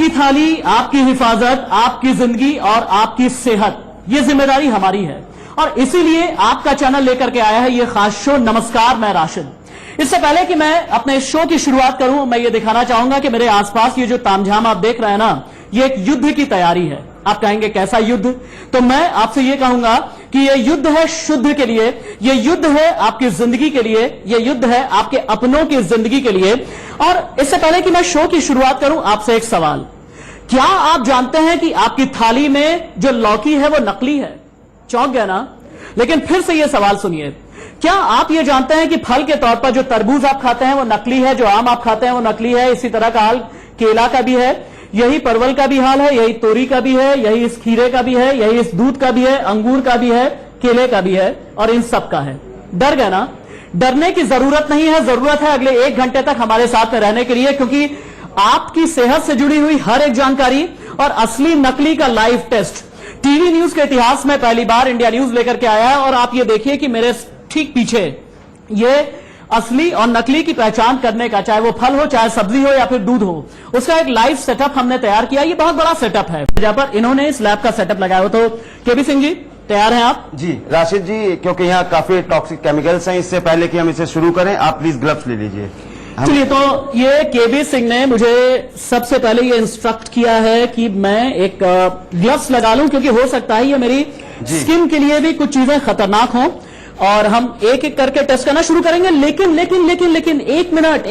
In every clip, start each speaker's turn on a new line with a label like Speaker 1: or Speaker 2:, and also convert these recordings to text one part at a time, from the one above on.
Speaker 1: आपकी थाली, आपकी हिफाजत, आपकी जिंदगी और आपकी सेहत, ये जिम्मेदारी हमारी है और इसीलिए आपका चैनल लेकर के आया है ये खास शो नमस्कार मैं राशिद। इससे पहले कि मैं अपने इस शो की शुरुआत करूं, मैं ये दिखाना चाहूंगा कि मेरे आसपास ये जो तामझाम आप देख रहे हैं ना, ये एक युद्ध की तैयारी है। आप कहेंगे कैसा युद्ध? तो मैं आपसे ये कहूंगा कि ये युद्ध है शुद्ध के लिए, ये युद्ध है आपकी जिंदगी के लिए, ये युद्ध है आपके अपनों की जिंदगी के लिए। और इससे पहले कि मैं शो की शुरुआत करूं, आपसे एक सवाल, क्या आप जानते हैं कि आपकी थाली में जो लौकी है वो नकली है? चौंक गया ना? लेकिन फिर से ये सवाल सुनिए, क्या आप ये जानते हैं कि फल के तौर पर जो तरबूज आप खाते हैं वो नकली है, जो आम आप खाते हैं वो नकली है? इसी तरह का हाल केला का भी है, यही परवल का भी हाल है, यही तोरी का भी है, यही इस खीरे का भी है, यही इस दूध का भी है, अंगूर का भी है, केले का भी है और इन सब का है। डर गए ना? डरने की जरूरत नहीं है, जरूरत है अगले 1 घंटे तक हमारे साथ में रहने के लिए, क्योंकि आपकी सेहत से जुड़ी हुई हर एक जानकारी और असली नकली का लाइव टेस्ट टीवी न्यूज के इतिहास में पहली बार इंडिया न्यूज लेकर के आया है। और आप ये देखिए कि मेरे ठीक पीछे ये असली और नकली की पहचान करने का, चाहे वो फल हो, चाहे सब्जी हो या फिर दूध हो, उसका एक लाइव सेटअप हमने तैयार किया। ये बहुत बड़ा सेटअप है जहां पर इन्होंने इस लैब का सेटअप लगाया हो। तो केबी सिंह जी, तैयार हैं आप?
Speaker 2: जी राशिद जी, क्योंकि यहाँ काफी टॉक्सिक केमिकल्स हैं, इससे पहले कि हम इसे शुरू करें आप प्लीज ग्लव्स ले लीजिए।
Speaker 1: चलिए, तो ये केबी सिंह ने मुझे सबसे पहले ये इंस्ट्रक्ट किया है कि मैं एक ग्लव्स लगा लूं, क्योंकि हो सकता है ये मेरी स्किन के लिए भी कुछ चीजें खतरनाक हों और हम एक एक करके टेस्ट करना शुरू करेंगे। लेकिन लेकिन लेकिन लेकिन एक मिनट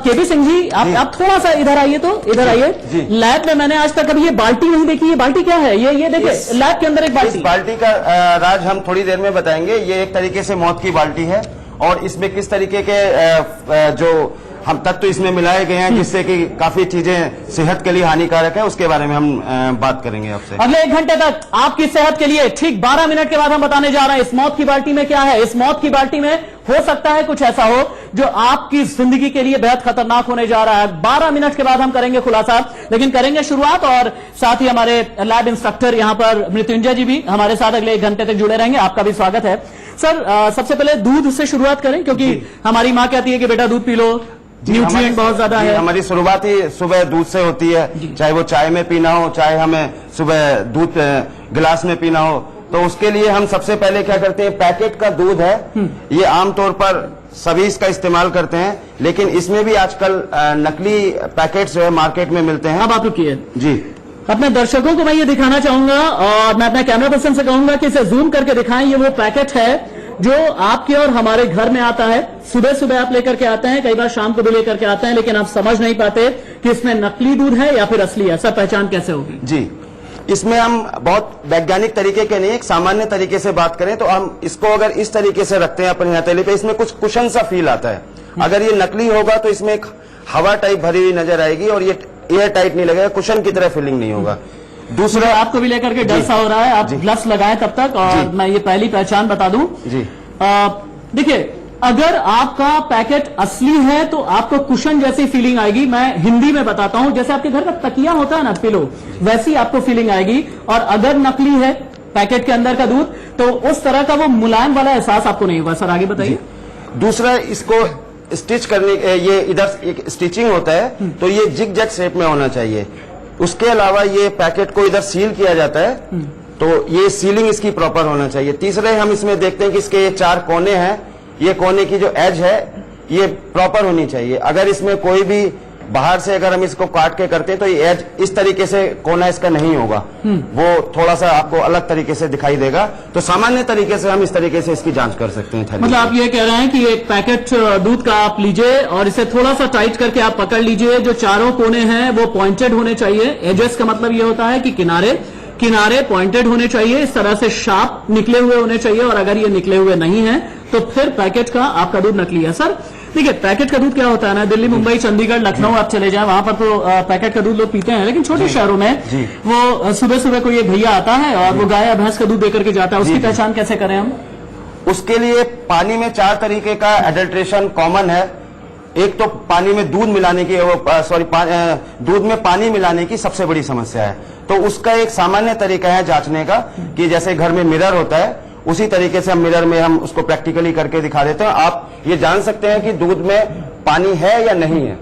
Speaker 1: केबी सिंह जी, आप थोड़ा सा इधर आइए, तो इधर आइए। लैब में मैंने आज तक कभी ये बाल्टी नहीं देखी। ये बाल्टी क्या है? ये देखिए, लैब के अंदर एक बाल्टी।
Speaker 2: इस बाल्टी का राज हम थोड़ी देर में बताएंगे। ये एक तरीके से मौत की बाल्टी है और इसमें किस तरीके के जो हम तत्व इसमें मिलाए गए हैं जिससे कि काफी चीजें सेहत के लिए हानिकारक है, उसके बारे में हम बात करेंगे आपसे।
Speaker 1: अगले 1 घंटे तक आपकी सेहत के लिए ठीक 12 मिनट के बाद हम बताने जा रहे हैं इस मौत की बाल्टी में क्या है। इस मौत की बाल्टी में हो सकता है कुछ ऐसा हो जो आपकी जिंदगी के लिए बेहद खतरनाक होने जा रहा है। 12 मिनट के बाद हम करेंगे खुलासा, लेकिन करेंगे शुरुआत। और साथ ही हमारे लैब इंस्ट्रक्टर यहां पर मृत्युंजय जी भी हमारे साथ अगले 1 घंटे तक जुड़े रहेंगे। आपका भी स्वागत है सर। सबसे पहले दूध से शुरुआत करें, क्योंकि हमारी मां कहती है कि बेटा दूध पी लो, न्यूट्रिएंट बहुत ज्यादा है।
Speaker 2: हमारी शुरुआत ही सुबह दूध से होती है, चाहे वो चाय में पीना हो, चाहे हमें सुबह दूध गिलास में पीना हो। तो उसके लिए हम सबसे पहले क्या करते हैं, पैकेट का दूध है, ये आमतौर पर सभी इसका इस्तेमाल करते हैं, लेकिन इसमें भी आजकल नकली पैकेट्स जो है मार्केट में मिलते हैं।
Speaker 1: अब आप रुकिए
Speaker 2: जी,
Speaker 1: अपने दर्शकों को मैं ये दिखाना चाहूंगा और मैं अपने कैमरा पर्सन से कहूंगा कि इसे जूम करके दिखाएं। ये वो पैकेट है जो आपके और हमारे घर में आता है। सुबह सुबह आप लेकर के आते हैं, कई बार शाम को भी लेकर के आते हैं, लेकिन आप समझ नहीं पाते कि इसमें नकली दूध है या फिर असली है। सब पहचान कैसे होगी?
Speaker 2: जी, इसमें हम बहुत वैज्ञानिक तरीके के नहीं, एक सामान्य तरीके से बात करें तो हम इसको अगर इस तरीके से रखते हैं अपने हथेली पे, इसमें कुछ कुशन सा फील आता है। अगर ये नकली होगा तो इसमें एक हवा टाइप भरी हुई नजर आएगी और ये एयर टाइट नहीं लगेगा, कुशन की तरह फीलिंग नहीं होगा।
Speaker 1: दूसरा, आपको भी लेकर के डर सा हो रहा है, आप ग्लव्स लगाएं तब तक। और मैं ये पहली पहचान बता दूं जी, देखिए, अगर आपका पैकेट असली है तो आपको कुशन जैसी फीलिंग आएगी। मैं हिंदी में बताता हूं, जैसे आपके घर का तकिया होता है ना, पिलो, वैसी आपको फीलिंग आएगी। और अगर नकली है पैकेट के अंदर का दूध, तो उस तरह का वो मुलायम वाला एहसास आपको नहीं होगा। सर आगे बताइए।
Speaker 2: दूसरा, इसको स्टिच करने, ये इधर एक स्टिचिंग होता है तो ये जिग जैग शेप में होना चाहिए। उसके अलावा ये पैकेट को इधर सील किया जाता है, तो ये सीलिंग इसकी प्रॉपर होना चाहिए। तीसरे, हम इसमें देखते हैं कि इसके ये 4 कोने हैं, ये कोने की जो एज है ये प्रॉपर होनी चाहिए। अगर इसमें कोई भी बाहर से अगर हम इसको काट के करते हैं तो ये एज इस तरीके से कोना इसका नहीं होगा, वो थोड़ा सा आपको अलग तरीके से दिखाई देगा। तो सामान्य तरीके से हम इस तरीके से इसकी जांच कर सकते हैं।
Speaker 1: मतलब आप ये कह रहे हैं कि एक पैकेट दूध का आप लीजिए और इसे थोड़ा सा टाइट करके आप पकड़ लीजिए। जो चारों कोने हैं वो पॉइंटेड होने चाहिए। एजेस का मतलब ये होता है कि किनारे पॉइंटेड होने चाहिए, इस तरह से शार्प निकले हुए होने चाहिए। और अगर ये निकले हुए नहीं है तो फिर पैकेट का आपका दूध नकली है। सर देखिए, पैकेट का दूध क्या होता है ना, दिल्ली, मुंबई, चंडीगढ़, लखनऊ आप चले जाएं, वहां पर तो पैकेट का दूध लोग पीते हैं, लेकिन छोटे शहरों में वो सुबह सुबह कोई एक भैया आता है और वो गाय या भैंस का दूध देकर के जाता है। उसकी पहचान कैसे करें हम?
Speaker 2: उसके लिए पानी में 4 तरीके का एडल्ट्रेशन कॉमन है। एक तो पानी में दूध मिलाने की, दूध में पानी मिलाने की सबसे बड़ी समस्या है। तो उसका एक सामान्य तरीका है जांचने का, कि जैसे घर में मिरर होता है उसी तरीके से हम मिरर में हम उसको प्रैक्टिकली करके दिखा देते हैं। आप ये जान सकते हैं कि दूध में पानी है या नहीं है।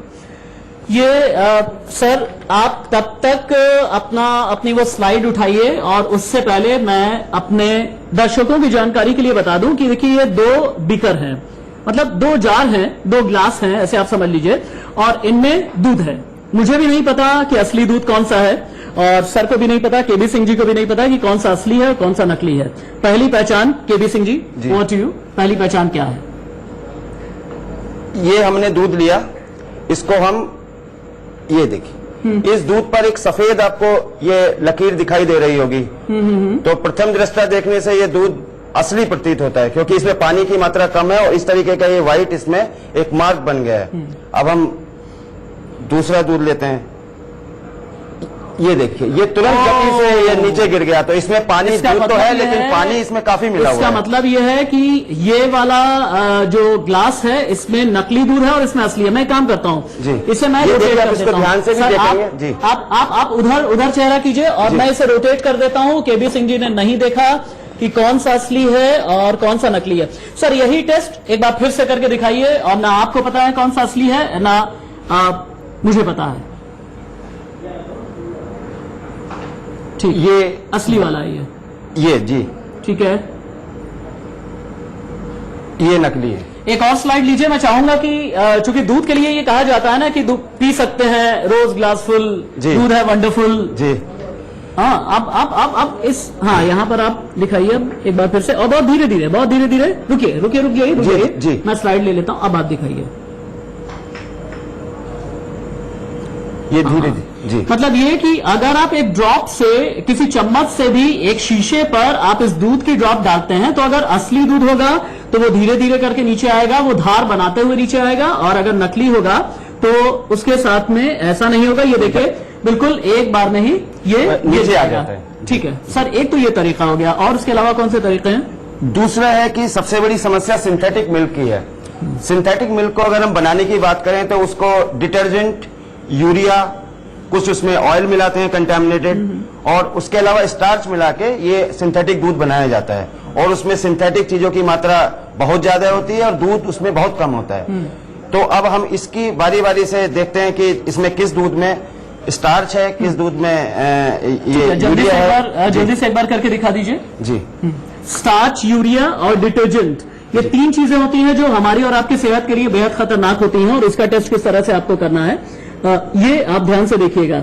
Speaker 1: सर आप तब तक अपनी वो स्लाइड उठाइए, और उससे पहले मैं अपने दर्शकों की जानकारी के लिए बता दूं कि देखिए ये 2 बीकर हैं, मतलब 2 जार हैं, 2 ग्लास हैं, ऐसे आप समझ लीजिए, और इनमें दूध है। मुझे भी नहीं पता कि असली दूध कौन सा है, और सर को भी नहीं पता, केबी सिंह जी को भी नहीं पता कि कौन सा असली है और कौन सा नकली है। पहली पहचान केबी Singh ji, over to you, पहली पहचान क्या है?
Speaker 2: ये हमने दूध लिया, इसको हम, ये देखिए इस दूध पर एक सफेद आपको ये लकीर दिखाई दे रही होगी, तो प्रथम दृष्टया देखने से ये दूध असली प्रतीत होता है, क्योंकि इसमें पानी की मात्रा कम है और इस तरीके का ये व्हाइट इसमें एक मार्क बन गया है। अब हम दूसरा दूध लेते हैं, ये देखिए ये तुरंत गति से ये नीचे गिर गया, तो इसमें पानी दूध तो है लेकिन पानी इसमें काफी मिला हुआ है।
Speaker 1: इसका मतलब ये है कि ये वाला जो ग्लास है इसमें नकली दूध है और इसमें असली है। मैं काम करता हूँ
Speaker 2: जी,
Speaker 1: इसे मैं
Speaker 2: ये
Speaker 1: रोटेट
Speaker 2: देखिए,
Speaker 1: कर
Speaker 2: आप इसको
Speaker 1: देता हूं।
Speaker 2: ध्यान से भी
Speaker 1: सर,
Speaker 2: देखेंगे जी।
Speaker 1: आप उधर चेहरा कीजिए और मैं इसे रोटेट कर देता हूँ। केबी सिंह जी ने नहीं देखा कि कौन सा असली है और कौन सा नकली है। सर यही टेस्ट एक बार फिर से करके दिखाइए, और ना आपको पता है कौन सा असली है ना मुझे पता है। ठीक,
Speaker 2: ये
Speaker 1: असली वाला है
Speaker 2: ये जी,
Speaker 1: ठीक है,
Speaker 2: ये नकली है।
Speaker 1: एक और स्लाइड लीजिए। मैं चाहूंगा कि चूंकि दूध के लिए ये कहा जाता है ना कि दूध पी सकते हैं, रोज ग्लास फुल दूध है, वंडरफुल
Speaker 2: जी।
Speaker 1: हाँ, अब इस, हाँ यहाँ पर आप दिखाइए अब एक बार फिर से, और बहुत धीरे धीरे, रुकिए,
Speaker 2: जी।
Speaker 1: मैं स्लाइड ले लेता हूँ, अब आप दिखाइए।
Speaker 2: ये धीरे जी,
Speaker 1: मतलब ये कि अगर आप एक ड्रॉप से, किसी चम्मच से भी एक शीशे पर आप इस दूध की ड्रॉप डालते हैं, तो अगर असली दूध होगा तो वो धीरे धीरे करके नीचे आएगा, वो धार बनाते हुए नीचे आएगा, और अगर नकली होगा तो उसके साथ में ऐसा नहीं होगा। ये देखिए बिल्कुल एक बार में ही ये
Speaker 2: नीचे आ जाता है।
Speaker 1: ठीक है सर, एक तो ये तरीका हो गया, और उसके अलावा कौन से तरीके हैं?
Speaker 2: दूसरा है कि सबसे बड़ी समस्या सिंथेटिक मिल्क की है। सिंथेटिक मिल्क को अगर हम बनाने की बात करें तो उसको डिटर्जेंट, यूरिया, कुछ उसमें ऑयल मिलाते हैं कंटेमिनेटेड, और उसके अलावा स्टार्च मिला के ये सिंथेटिक दूध बनाया जाता है, और उसमें सिंथेटिक चीजों की मात्रा बहुत ज्यादा होती है और दूध उसमें बहुत कम होता है। तो अब हम इसकी बारी बारी से देखते हैं कि इसमें किस दूध में स्टार्च है, किस दूध में ये यूरिया है।
Speaker 1: जल्दी से एक बार करके दिखा दीजिए
Speaker 2: जी।
Speaker 1: स्टार्च, यूरिया और डिटर्जेंट, ये 3 चीजें होती हैं जो हमारी और आपकी सेहत के लिए बेहद खतरनाक होती हैं, और इसका टेस्ट किस तरह से आपको करना है ये आप ध्यान से देखिएगा।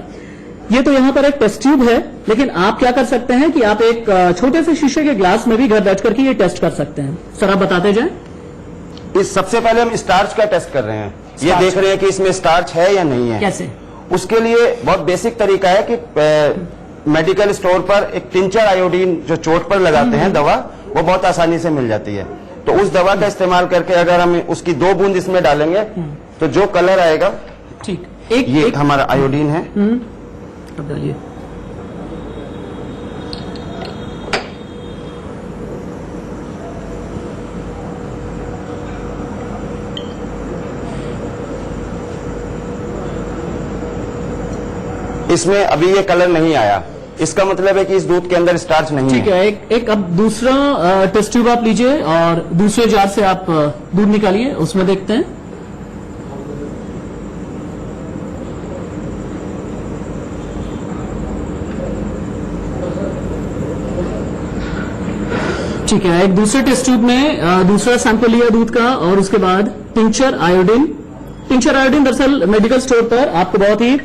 Speaker 1: ये तो यहाँ पर एक टेस्ट ट्यूब है, लेकिन आप क्या कर सकते हैं कि आप एक छोटे से शीशे के ग्लास में भी घर बैठ करके ये टेस्ट कर सकते हैं। सर आप बताते जाएं।
Speaker 2: इस सबसे पहले हम स्टार्च का टेस्ट कर रहे हैं, ये देख रहे हैं कि इसमें स्टार्च है या नहीं है।
Speaker 1: कैसे?
Speaker 2: उसके लिए बहुत बेसिक तरीका है कि मेडिकल स्टोर पर एक टिंचर आयोडीन जो चोट पर लगाते हैं दवा, वो बहुत आसानी से मिल जाती है। तो उस दवा का इस्तेमाल करके अगर हम उसकी 2 बूंद इसमें डालेंगे तो जो कलर आएगा,
Speaker 1: ठीक,
Speaker 2: ये हमारा आयोडीन है।
Speaker 1: अब डालिए।
Speaker 2: इसमें अभी ये कलर नहीं आया, इसका मतलब है कि इस दूध के अंदर स्टार्च नहीं है।
Speaker 1: ठीक है, एक अब दूसरा टेस्ट ट्यूब आप लीजिए और दूसरे जार से आप दूध निकालिए, उसमें देखते हैं। ठीक है, एक दूसरे टेस्ट ट्यूब में दूसरा सैंपल लिया दूध का, और उसके बाद टिंचर आयोडीन। टिंचर आयोडीन दरअसल मेडिकल स्टोर पर आपको बहुत ही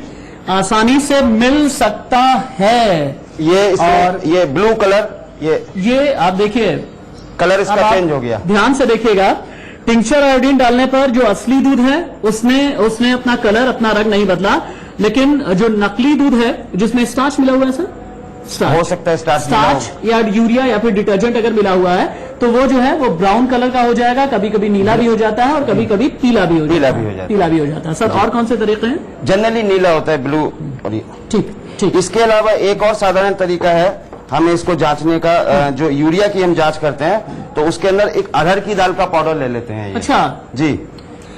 Speaker 1: आसानी से मिल सकता है।
Speaker 2: ये और ये ब्लू कलर,
Speaker 1: ये आप देखिए
Speaker 2: कलर इसका चेंज हो गया।
Speaker 1: ध्यान से देखिएगा, टिंचर आयोडीन डालने पर जो असली दूध है उसने अपना कलर, अपना रंग नहीं बदला, लेकिन जो नकली दूध है जिसमें स्टार्च मिला हुआ है सर,
Speaker 2: हो सकता है
Speaker 1: स्टार्च या यूरिया या फिर डिटर्जेंट अगर मिला हुआ है तो वो जो है वो ब्राउन कलर का हो जाएगा, कभी कभी नीला भी हो जाता है और कभी कभी पीला भी हो जाता है। सर और कौन से तरीके हैं?
Speaker 2: जनरली नीला होता है, ब्लू। और
Speaker 1: ठीक।
Speaker 2: इसके अलावा एक और साधारण तरीका है हमें इसको जांचने का, जो यूरिया की हम जांच करते हैं तो उसके अंदर एक अरहर की दाल का पाउडर ले लेते हैं।
Speaker 1: अच्छा
Speaker 2: जी,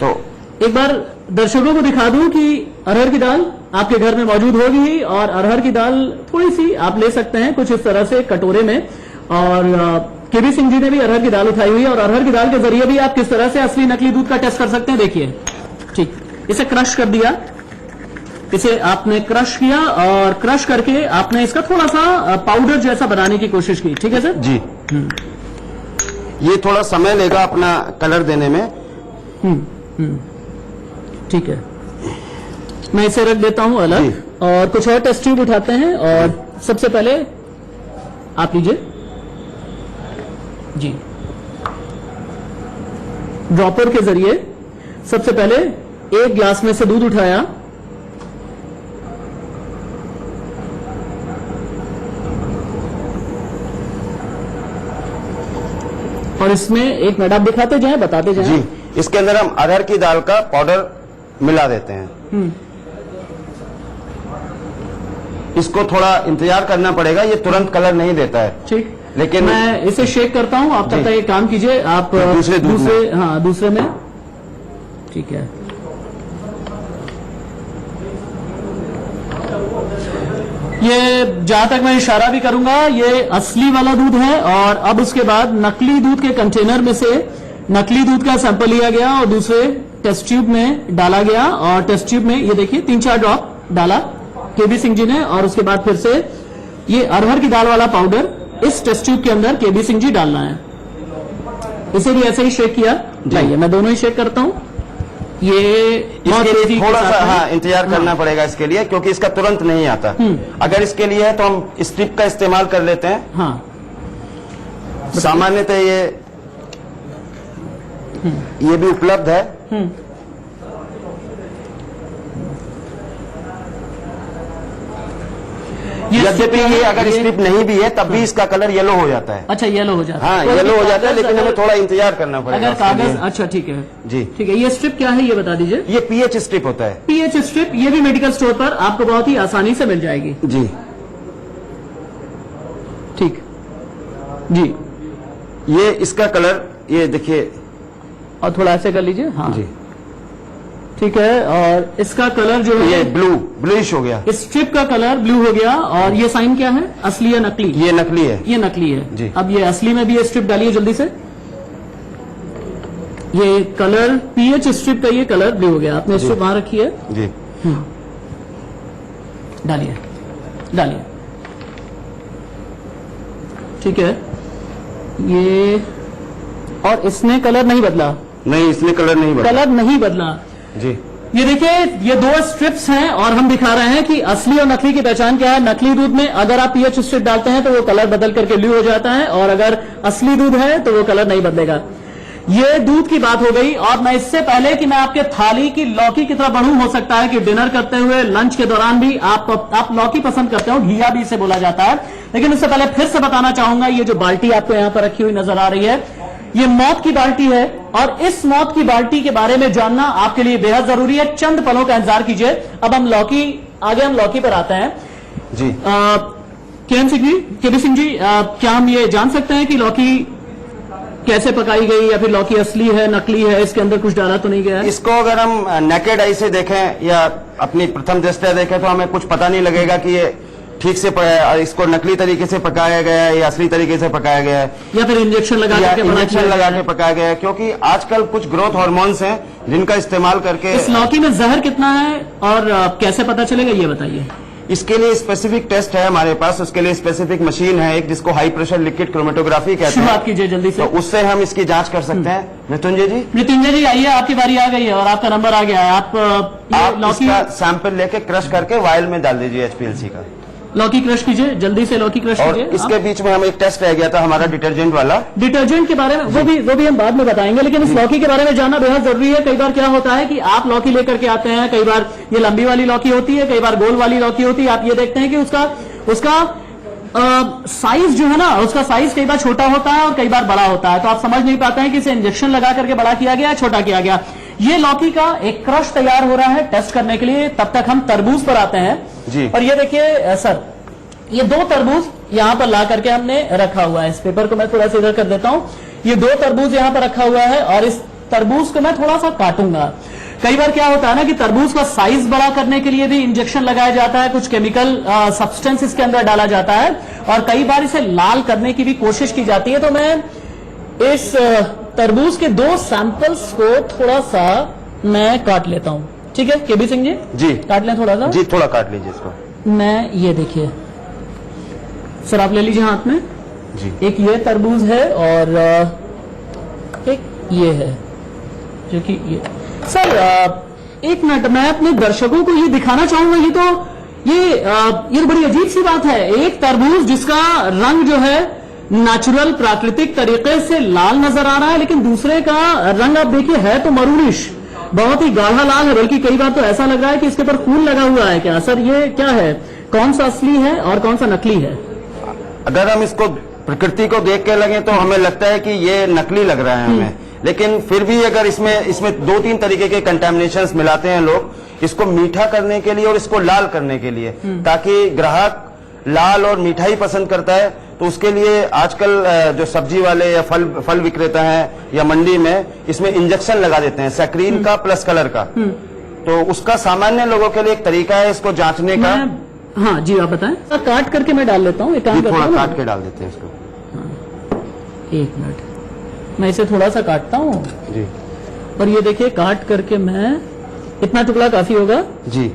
Speaker 2: तो एक
Speaker 1: बार दर्शकों को दिखा दूं कि अरहर की दाल आपके घर में मौजूद होगी, और अरहर की दाल थोड़ी सी आप ले सकते हैं कुछ इस तरह से कटोरे में, और केबी सिंह जी ने भी अरहर की दाल उठाई हुई है, और अरहर की दाल के जरिए भी आप किस तरह से असली नकली दूध का टेस्ट कर सकते हैं। देखिए, ठीक, इसे क्रश कर दिया, इसे आपने क्रश किया और क्रश करके आपने इसका थोड़ा सा पाउडर जैसा बनाने की कोशिश की, ठीक है सर?
Speaker 2: जी। ये थोड़ा समय लेगा अपना कलर देने में।
Speaker 1: ठीक है, मैं इसे रख देता हूं
Speaker 2: जी।
Speaker 1: अलग और कुछ और टेस्ट ट्यूब उठाते हैं। और सबसे पहले आप लीजिए जी, ड्रॉपर के जरिए सबसे पहले एक ग्लास में से दूध उठाया और इसमें एक मिनट आप दिखाते जाएं, बताते जाएं।
Speaker 2: जी, इसके अंदर हम अरहर की दाल का पाउडर मिला देते हैं। इसको थोड़ा इंतजार करना पड़ेगा, ये तुरंत कलर नहीं देता है।
Speaker 1: ठीक,
Speaker 2: लेकिन
Speaker 1: मैं इसे शेक करता हूं, आप तब तक एक काम कीजिए, आप
Speaker 2: दूसरे दूध में।
Speaker 1: हाँ दूसरे में, ठीक है। ये जहां तक मैं इशारा भी करूंगा, ये असली वाला दूध है और अब उसके बाद नकली दूध के कंटेनर में से नकली दूध का सैंपल लिया गया और दूसरे टेस्ट ट्यूब में डाला गया और टेस्ट ट्यूब में ये देखिए 3-4 ड्रॉप डाला केबी सिंह जी ने और उसके बाद फिर से ये अरहर की दाल वाला पाउडर इस टेस्ट ट्यूब के अंदर केबी सिंह जी डालना है। इसे भी ऐसे ही शेक किया। लाइए मैं दोनों ही शेक करता हूं। ये
Speaker 2: इसके लिए थोड़ा सा इंतजार करना पड़ेगा इसके लिए, क्योंकि इसका तुरंत नहीं आता। अगर इसके लिए है तो हम स्ट्रिप का इस्तेमाल कर लेते हैं।
Speaker 1: हाँ,
Speaker 2: सामान्यतः ये भी उपलब्ध है। यद्यपि ये अगर स्ट्रिप नहीं भी है तब भी इसका कलर येलो हो जाता है।
Speaker 1: अच्छा, येलो हो जाता है।
Speaker 2: हाँ, येलो हो जाता है, लेकिन हमें थोड़ा इंतजार करना पड़ेगा।
Speaker 1: अगर कागज, अच्छा ठीक है
Speaker 2: जी,
Speaker 1: ठीक है। ये स्ट्रिप क्या है ये बता दीजिए।
Speaker 2: ये पीएच स्ट्रिप होता है।
Speaker 1: पीएच स्ट्रिप, ये भी मेडिकल स्टोर पर आपको बहुत ही आसानी से मिल जाएगी।
Speaker 2: जी
Speaker 1: ठीक जी,
Speaker 2: ये इसका कलर ये देखिए,
Speaker 1: और थोड़ा ऐसे कर लीजिए। हाँ
Speaker 2: जी
Speaker 1: ठीक है, और इसका कलर जो
Speaker 2: ये
Speaker 1: है
Speaker 2: ब्लूइश हो गया।
Speaker 1: इस स्ट्रिप का कलर ब्लू हो गया। और ये साइन क्या है, असली या नकली?
Speaker 2: ये नकली है।
Speaker 1: ये नकली है
Speaker 2: जी।
Speaker 1: अब ये असली में भी ये स्ट्रिप डालिए जल्दी से। ये कलर पीएच स्ट्रिप का ये कलर ब्लू हो गया। आपने स्ट्रिप वहां रखी है
Speaker 2: जी,
Speaker 1: डालिए डालिए, ठीक है। ये और इसने कलर नहीं बदला?
Speaker 2: नहीं, इसने कलर नहीं बदला।
Speaker 1: कलर नहीं बदला
Speaker 2: जी,
Speaker 1: ये देखिए, ये 2 स्ट्रिप्स हैं और हम दिखा रहे हैं कि असली और नकली की पहचान क्या है। नकली दूध में अगर आप पीएच स्ट्रिप डालते हैं तो वो कलर बदल करके ब्लू हो जाता है और अगर असली दूध है तो वो कलर नहीं बदलेगा। ये दूध की बात हो गई। और मैं इससे पहले कि मैं आपके थाली की लौकी की तरफ बढ़ूं, हो सकता है कि डिनर करते हुए लंच के दौरान भी आप लौकी पसंद करते हो, घिया भी इसे बोला जाता है। लेकिन उससे पहले फिर से बताना चाहूंगा, ये जो बाल्टी आपको यहां पर रखी हुई नजर आ रही है, ये मौत की बाल्टी है और इस मौत की बाल्टी के बारे में जानना आपके लिए बेहद जरूरी है। चंद पलों का इंतजार कीजिए। अब हम लौकी पर आते हैं।
Speaker 2: जी,
Speaker 1: केबी सिंह जी, क्या हम ये जान सकते हैं कि लौकी कैसे पकाई गई या फिर लौकी असली है नकली है, इसके अंदर कुछ डाला तो नहीं गया है?
Speaker 2: इसको अगर हम नेकेड आई से देखें या अपनी प्रथम दृष्टया देखें तो हमें कुछ पता नहीं लगेगा कि ये ठीक से इसको नकली तरीके से पकाया गया है या असली तरीके से पकाया गया है,
Speaker 1: या फिर इंजेक्शन लगा के
Speaker 2: पकाया गया है। क्योंकि आजकल कुछ ग्रोथ हार्मोन्स हैं जिनका इस्तेमाल करके।
Speaker 1: इस लौकी में जहर कितना है और कैसे पता चलेगा ये बताइए।
Speaker 2: इसके लिए स्पेसिफिक टेस्ट है हमारे पास, उसके लिए स्पेसिफिक मशीन है एक, जिसको हाई प्रेशर लिक्विड क्रोमेटोग्राफी कहते हैं।
Speaker 1: शुरुआत कीजिए जल्दी से।
Speaker 2: तो उससे हम इसकी जांच कर सकते हैं। मृत्युंजय जी
Speaker 1: आइए, आपकी बारी आ गई है और आपका नंबर आ गया है। आप लौकी
Speaker 2: इसका सैंपल लेके क्रश करके वायल में डाल दीजिए HPLC का।
Speaker 1: लौकी क्रश कीजिए जल्दी से, लौकी क्रश
Speaker 2: और
Speaker 1: कीजिए।
Speaker 2: इसके बीच में हम एक टेस्ट रह गया था हमारा डिटर्जेंट वाला।
Speaker 1: डिटर्जेंट के बारे में वो भी हम बाद में बताएंगे, लेकिन इस लौकी के बारे में जानना बेहद जरूरी है। कई बार क्या होता है कि आप लौकी लेकर के आते हैं, कई बार ये लंबी वाली लौकी होती है, कई बार गोल वाली लौकी होती है। आप ये देखते हैं कि उसका साइज जो है ना, उसका साइज कई बार छोटा होता है और कई बार बड़ा होता है। तो आप समझ नहीं पाते हैं कि इसे इंजेक्शन लगा करके बड़ा किया गया, छोटा किया गया। ये लौकी का एक क्रश तैयार हो रहा है टेस्ट करने के लिए। तब तक हम तरबूज पर आते हैं
Speaker 2: जी।
Speaker 1: और ये देखिए सर, ये 2 तरबूज यहां पर ला करके हमने रखा हुआ है। इस पेपर को मैं थोड़ा सा इधर कर देता हूं। ये 2 तरबूज यहां पर रखा हुआ है और इस तरबूज को मैं थोड़ा सा काटूंगा। कई बार क्या होता है ना कि तरबूज का साइज बड़ा करने के लिए भी इंजेक्शन लगाया जाता है, कुछ केमिकल सब्सटेंस इसके अंदर डाला जाता है और कई बार इसे लाल करने की भी कोशिश की जाती है। तो मैं इस तरबूज के 2 सैंपल्स को थोड़ा सा मैं काट लेता हूं। ठीक है केबी सिंह जी,
Speaker 2: जी
Speaker 1: काट लें थोड़ा सा।
Speaker 2: जी, थोड़ा काट लीजिए इसको।
Speaker 1: मैं ये देखिए सर, आप ले लीजिए हाथ में।
Speaker 2: जी,
Speaker 1: एक ये तरबूज है और एक ये है जो कि ये। सर एक मिनट, मैं अपने दर्शकों को ये दिखाना चाहूंगा, ये तो बड़ी अजीब सी बात है। एक तरबूज जिसका रंग जो है नेचुरल प्राकृतिक तरीके से लाल नजर आ रहा है, लेकिन दूसरे का रंग आप देखिए है तो मरूनिश, बहुत ही गाढ़ा लाल है, बल्कि कई बार तो ऐसा लग रहा है कि इसके ऊपर खून लगा हुआ है। क्या सर ये क्या है, कौन सा असली है और कौन सा नकली है?
Speaker 2: अगर हम इसको प्रकृति को देख के लगे तो हमें लगता है कि ये नकली लग रहा है हमें, लेकिन फिर भी अगर इसमें 2-3 तरीके के कंटेमिनेशंस मिलाते हैं लोग, इसको मीठा करने के लिए और इसको लाल करने के लिए, ताकि ग्राहक लाल और मीठा ही पसंद करता है। तो उसके लिए आजकल जो सब्जी वाले या फल विक्रेता हैं या मंडी में इसमें इंजेक्शन लगा देते हैं सैक्रीन का प्लस कलर का। तो उसका सामान्य लोगों के लिए एक तरीका है इसको जांचने का।
Speaker 1: हाँ जी, आप बताएं। काट करके मैं डाल लेता हूँ, एक काम करता
Speaker 2: थोड़ा
Speaker 1: हूँ,
Speaker 2: काट के डाल देते हैं इसको।
Speaker 1: एक मिनट, मैं इसे थोड़ा सा काटता हूँ
Speaker 2: जी,
Speaker 1: और ये देखिए काट करके मैं, इतना टुकड़ा काफी होगा
Speaker 2: जी।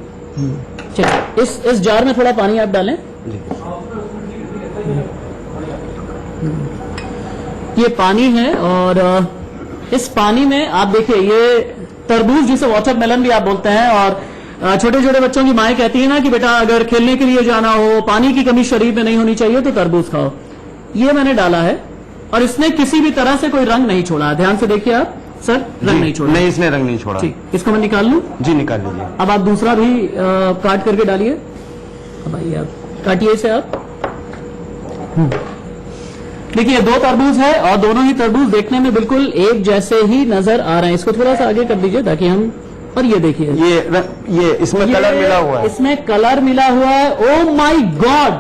Speaker 1: चलिए इस जार में थोड़ा पानी आप डालें।
Speaker 2: जी,
Speaker 1: ये पानी है और इस पानी में आप देखिए ये तरबूज जिसे वाटरमेलन भी आप बोलते हैं, और छोटे छोटे बच्चों की माएं कहती है ना कि बेटा अगर खेलने के लिए जाना हो, पानी की कमी शरीर में नहीं होनी चाहिए तो तरबूज खाओ। ये मैंने डाला है और इसने किसी भी तरह से कोई रंग नहीं छोड़ा। ध्यान से देखिए आप सर, रंग नहीं छोड़ा।
Speaker 2: नहीं, इसने रंग नहीं छोड़ा।
Speaker 1: ठीक, इसको मैं निकाल लूं?
Speaker 2: जी, निकाल लीजिए।
Speaker 1: अब आप दूसरा भी काट करके डालिए। अब आइए आप काटिए इसे आप। देखिए 2 तरबूज है और दोनों ही तरबूज देखने में बिल्कुल एक जैसे ही नजर आ रहे हैं। इसको थोड़ा सा आगे कर दीजिए ताकि हम, और ये देखिए
Speaker 2: ये इसमें कलर मिला हुआ है,
Speaker 1: इसमें कलर मिला हुआ है। ओ माय गॉड,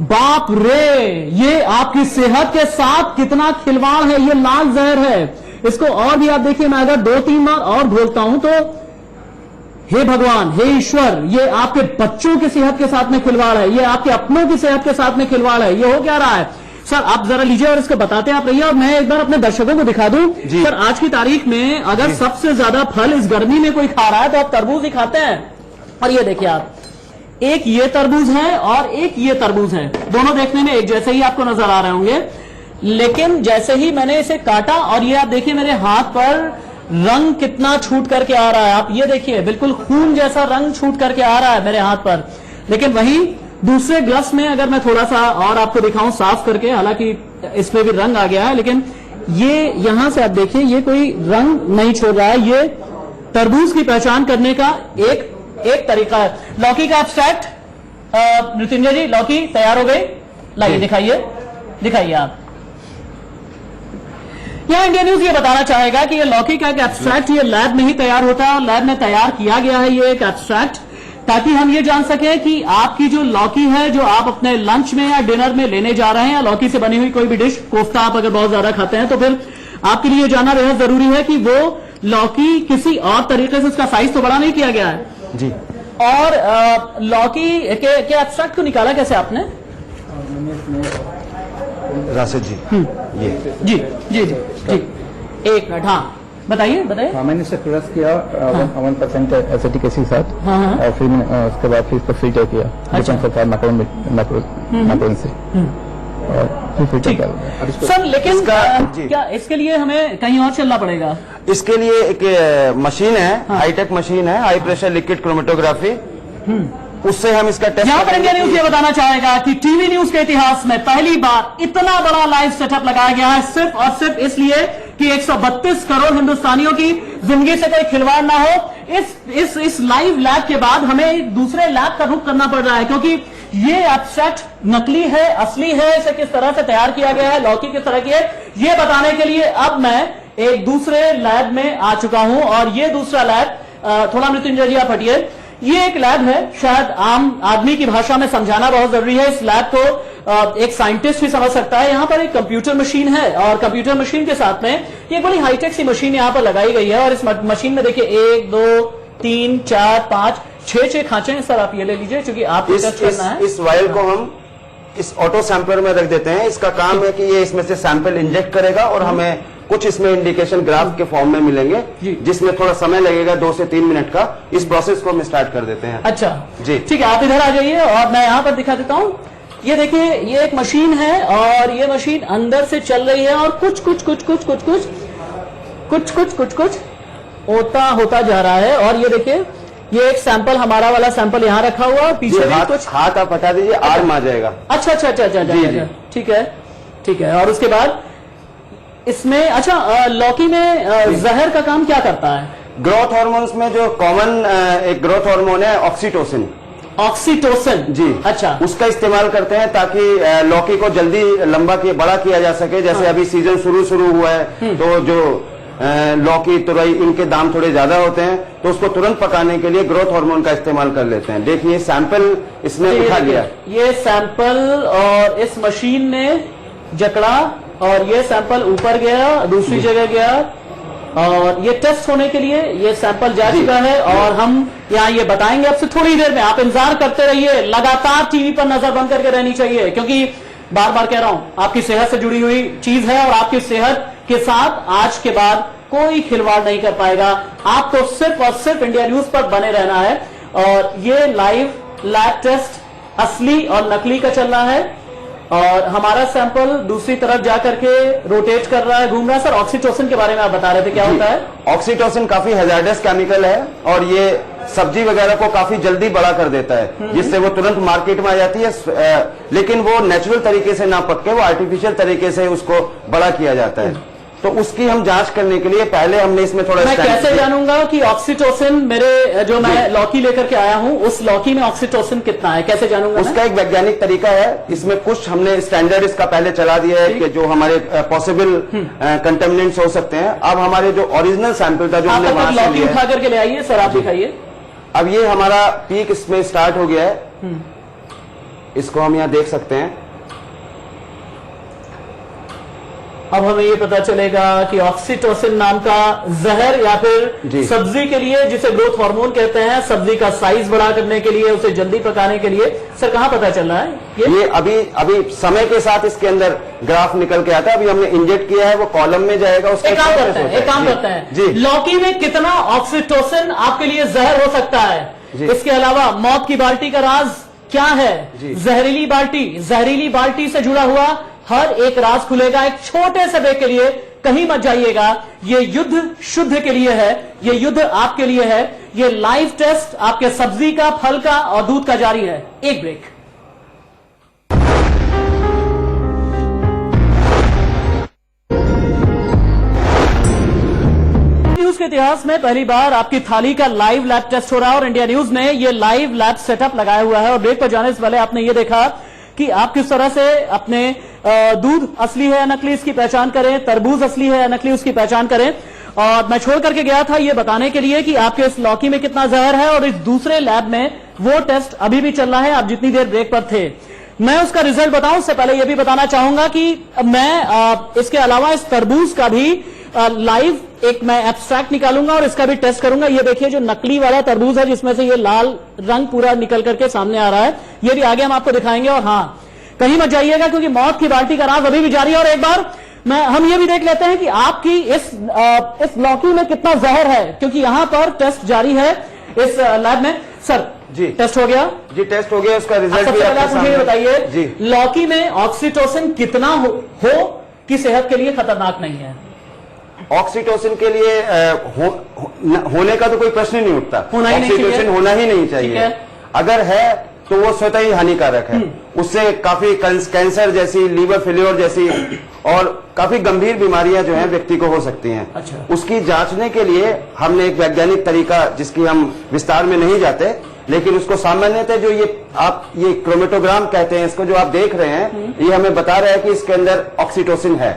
Speaker 1: बाप रे, ये आपकी सेहत के साथ कितना खिलवाड़ है। ये लाल जहर है। इसको और भी आप देखिए, मैं अगर 2-3 बार और घोलता हूं तो हे भगवान, हे ईश्वर, ये आपके बच्चों की सेहत के साथ में खिलवाड़ है, ये आपके अपनों की सेहत के साथ में खिलवाड़ है। ये हो क्या रहा है सर? आप जरा लीजिए और इसको बताते आप रहिए, और मैं एक बार अपने दर्शकों को दिखा दूं। सर आज की तारीख में अगर सबसे ज्यादा फल इस गर्मी में कोई खा रहा है तो आप तरबूज ही खाते हैं। और ये देखिए आप, एक ये तरबूज है और एक ये तरबूज है, दोनों देखने में एक जैसे ही आपको नजर आ रहे होंगे, लेकिन जैसे ही मैंने इसे काटा और ये आप देखिए मेरे हाथ पर रंग कितना छूट करके आ रहा है। आप ये देखिए बिल्कुल खून जैसा रंग छूट करके आ रहा है मेरे हाथ पर। लेकिन वहीं दूसरे ग्लास में अगर मैं थोड़ा सा और आपको दिखाऊं साफ करके, हालांकि इसमें भी रंग आ गया है, लेकिन ये यहां से आप देखिए ये कोई रंग नहीं छोड़ रहा है। ये तरबूज की पहचान करने का एक तरीका है। लौकी का एब्स्ट्रैक्ट, मृत्युंजय जी लौकी तैयार हो गई, लाइए दिखाइए आप। यहां इंडिया न्यूज ये बताना चाहेगा कि ये लौकी का एक एब्स्ट्रैक्ट ये लैब में ही तैयार होता है, लैब में तैयार किया गया है ये एक एब्स्ट्रैक्ट, ताकि हम ये जान सकें कि आपकी जो लौकी है जो आप अपने लंच में या डिनर में लेने जा रहे हैं, या लौकी से बनी हुई कोई भी डिश, कोफ्ता आप अगर बहुत ज्यादा खाते हैं तो फिर आपके लिए जानना बेहद जरूरी है कि वो लौकी किसी और तरीके से, उसका साइज तो बड़ा नहीं किया गया है
Speaker 2: जी।
Speaker 1: और लौकी के एब्स्ट्रैक्ट को निकाला कैसे आपने?
Speaker 2: राशिद जी, ये
Speaker 1: जी जी जी जी, एक मिनट, हाँ बताइए।
Speaker 3: हाँ, मैंने इसे क्रश किया 1% एसिटिक एसिड के साथ,
Speaker 1: हाँ।
Speaker 3: और फिर उसके बाद फिर इसको फिल्टर किया डिफरेंट प्रकार मैक्रोन से, और फिर फिल्टर किया।
Speaker 1: सर लेकिन
Speaker 2: जी।
Speaker 1: क्या इसके लिए हमें कहीं और चलना पड़ेगा?
Speaker 2: इसके लिए एक मशीन है, हाईटेक मशीन है, हाई प्रेशर लिक्विड क्रोमेटोग्राफी, उससे हम इसका टेस्ट।
Speaker 1: यहां पर इंडिया न्यूज ये बताना चाहेगा कि टीवी न्यूज के इतिहास में पहली बार इतना बड़ा लाइव सेटअप लगाया गया है, सिर्फ और सिर्फ इसलिए कि 132 करोड़ हिंदुस्तानियों की जिंदगी से कोई खिलवाड़ ना हो। इस लाइव लैब के बाद हमें एक दूसरे लैब का रुख करना पड़ रहा है, क्योंकि ये एब्स्ट्रैक्ट नकली है, असली है, इसे किस तरह से तैयार किया गया है, लौकी किस तरह की है, ये बताने के लिए अब मैं एक दूसरे लैब में आ चुका हूं। और ये दूसरा लैब, थोड़ा मृत्युंजय जी आप हटिए, ये एक लैब है, शायद आम आदमी की भाषा में समझाना बहुत जरूरी है। इस लैब को एक साइंटिस्ट भी समझ सकता है। यहां पर एक कंप्यूटर मशीन है और कंप्यूटर मशीन के साथ में एक बड़ी हाईटेक सी मशीन यहां पर लगाई गई है। और इस मशीन में देखिए 1 2 3 4 5 6 खांचे हैं। सर आप ये ले लीजिए, क्योंकि आप टेस्ट करना है।
Speaker 2: इस वायल को हम इस ऑटो सैंपलर में रख देते हैं। इसका काम है कि ये इसमें से सैंपल इंजेक्ट करेगा और हमें कुछ इसमें इंडिकेशन ग्राफ के फॉर्म में मिलेंगे, जिसमें थोड़ा समय लगेगा 2 से 3 मिनट का। इस प्रोसेस को हम स्टार्ट कर देते हैं।
Speaker 1: अच्छा
Speaker 2: जी
Speaker 1: ठीक है, आप इधर आ जाइए और मैं यहाँ पर दिखा देता हूँ। ये देखिए, ये एक मशीन है और ये मशीन अंदर से चल रही है और कुछ होता जा रहा है। और ये देखिए, ये एक सैंपल, हमारा वाला सैंपल यहाँ रखा हुआ और पीछे भी कुछ।
Speaker 2: हाथ आप हटा दीजिए, आर्म आ जाएगा।
Speaker 1: अच्छा, ठीक है। और उसके बाद इसमें, अच्छा, लौकी में जहर का काम क्या करता है?
Speaker 2: ग्रोथ हार्मोन्स में जो कॉमन एक ग्रोथ हार्मोन है ऑक्सीटोसिन।
Speaker 1: ऑक्सीटोसिन,
Speaker 2: जी, अच्छा, उसका इस्तेमाल करते हैं ताकि लौकी को जल्दी बड़ा किया जा सके। जैसे अभी सीजन शुरू हुआ है, तो जो लौकी, तुरई, इनके दाम थोड़े ज्यादा होते हैं, तो उसको तुरंत पकाने के लिए ग्रोथ हार्मोन का इस्तेमाल कर लेते हैं। देखिए सैंपल इसमें उठा लिया, ये
Speaker 1: सैंपल, और इस मशीन ने जकड़ा और ये सैंपल ऊपर गया, दूसरी जगह गया, और ये टेस्ट होने के लिए ये सैंपल जा चुका है। और हम यहाँ ये बताएंगे आपसे थोड़ी देर में। आप इंतजार करते रहिए, लगातार टीवी पर नजर बंद करके रहनी चाहिए, क्योंकि बार बार कह रहा हूं, आपकी सेहत से जुड़ी हुई चीज है और आपकी सेहत के साथ आज के बाद कोई खिलवाड़ नहीं कर पाएगा। आपको सिर्फ और सिर्फ इंडिया न्यूज पर बने रहना है। और ये लाइव लैब टेस्ट असली और नकली का चल रहा है और हमारा सैंपल दूसरी तरफ जाकर के रोटेट कर रहा है, घूम रहा है। सर, ऑक्सीटोसिन के बारे में आप बता रहे थे, क्या होता है?
Speaker 2: ऑक्सीटोसिन काफी हैजार्डस केमिकल है और ये सब्जी वगैरह को काफी जल्दी बड़ा कर देता है, जिससे वो तुरंत मार्केट में आ जाती है। लेकिन वो नेचुरल तरीके से ना पक के वो आर्टिफिशियल तरीके से उसको बड़ा किया जाता है। तो उसकी हम जांच करने के लिए पहले हमने इसमें थोड़ा,
Speaker 1: मैं कैसे जानूंगा कि ऑक्सीटोसिन मेरे जो मैं लौकी लेकर के आया हूं उस लौकी में ऑक्सीटोसिन कितना है, कैसे जानूंगा?
Speaker 2: उसका एक वैज्ञानिक तरीका है। इसमें कुछ हमने स्टैंडर्ड इसका पहले चला दिया है कि जो हमारे पॉसिबल कंटेमिनेंट्स हो सकते हैं। अब हमारे जो ओरिजिनल सैंपल था, जो हमने वहां से
Speaker 1: लौकी उठा करके ले आइए सर, आप दिखाइए।
Speaker 2: अब ये हमारा पीक इसमें स्टार्ट हो गया है, इसको हम यहाँ देख सकते हैं।
Speaker 1: अब हमें ये पता चलेगा कि ऑक्सीटोसिन नाम का जहर, या फिर सब्जी के लिए जिसे ग्रोथ हार्मोन कहते हैं, सब्जी का साइज बड़ा करने के लिए, उसे जल्दी पकाने के लिए, सर कहां पता चल रहा है? ये अभी समय के साथ इसके अंदर ग्राफ निकल के आता है। अभी हमने इंजेक्ट किया है, वो कॉलम में जाएगा। उसका एक काम करता है जी, लौकी में कितना ऑक्सीटोसिन आपके लिए जहर हो सकता है? इसके अलावा मौत की बाल्टी का राज क्या है? जहरीली बाल्टी से जुड़ा हुआ हर एक राज खुलेगा एक छोटे से ब्रेक के लिए। कहीं मत जाइएगा, ये युद्ध शुद्ध के लिए है, ये युद्ध आपके लिए है। ये लाइव टेस्ट आपके सब्जी का, फल का और दूध का जारी है। एक ब्रेक। न्यूज के इतिहास में पहली बार आपकी थाली का लाइव लैब टेस्ट हो रहा है और इंडिया न्यूज ने ये लाइव लैब सेटअप लगाया हुआ है। और ब्रेक पर जाने से पहले आपने ये देखा कि आप किस तरह से अपने दूध असली है या नकली इसकी पहचान करें, तरबूज असली है या नकली उसकी पहचान करें। और मैं छोड़ करके गया था ये बताने के लिए कि आपके इस लौकी में कितना जहर है, और इस दूसरे लैब में वो टेस्ट अभी भी चल रहा है। आप जितनी देर ब्रेक पर थे, मैं उसका रिजल्ट बताऊं उससे पहले यह भी बताना चाहूंगा कि मैं इसके अलावा इस तरबूज का भी लाइव एक मैं एब्स्ट्रैक्ट निकालूंगा और इसका भी टेस्ट करूंगा। ये देखिए, जो नकली वाला तरबूज है जिसमें से ये लाल रंग पूरा निकल करके सामने आ रहा है, ये भी आगे हम आपको दिखाएंगे। और हाँ, कहीं मत जाइएगा क्योंकि मौत की बाल्टी का राज अभी भी जारी है। और एक बार हम ये भी देख लेते हैं कि आपकी इस लौकी में कितना जहर है, क्योंकि यहां पर टेस्ट जारी है इस लैब में। सर जी, टेस्ट हो गया? जी, टेस्ट हो गया। उसका रिजल्ट भी आपके सामने। मुझे बताइए जी, लौकी में ऑक्सीटोसिन कितना हो कि सेहत के लिए खतरनाक नहीं है? ऑक्सीटोसिन के लिए होने का तो कोई प्रश्न ही नहीं उठता। ऑक्सीटोसिन होना ही नहीं चाहिए। अगर है तो वो स्वतः ही हानिकारक है। उससे काफी कैंसर जैसी, लीवर फेल्योर जैसी और काफी गंभीर बीमारियां जो हैं व्यक्ति को हो सकती हैं। अच्छा। उसकी जांचने के लिए हमने एक वैज्ञानिक तरीका, जिसकी हम विस्तार में नहीं जाते, लेकिन उसको सामान्यतः जो ये क्रोमेटोग्राम कहते हैं, इसको जो आप देख रहे हैं, ये हमें बता रहा है कि इसके अंदर ऑक्सीटोसिन है,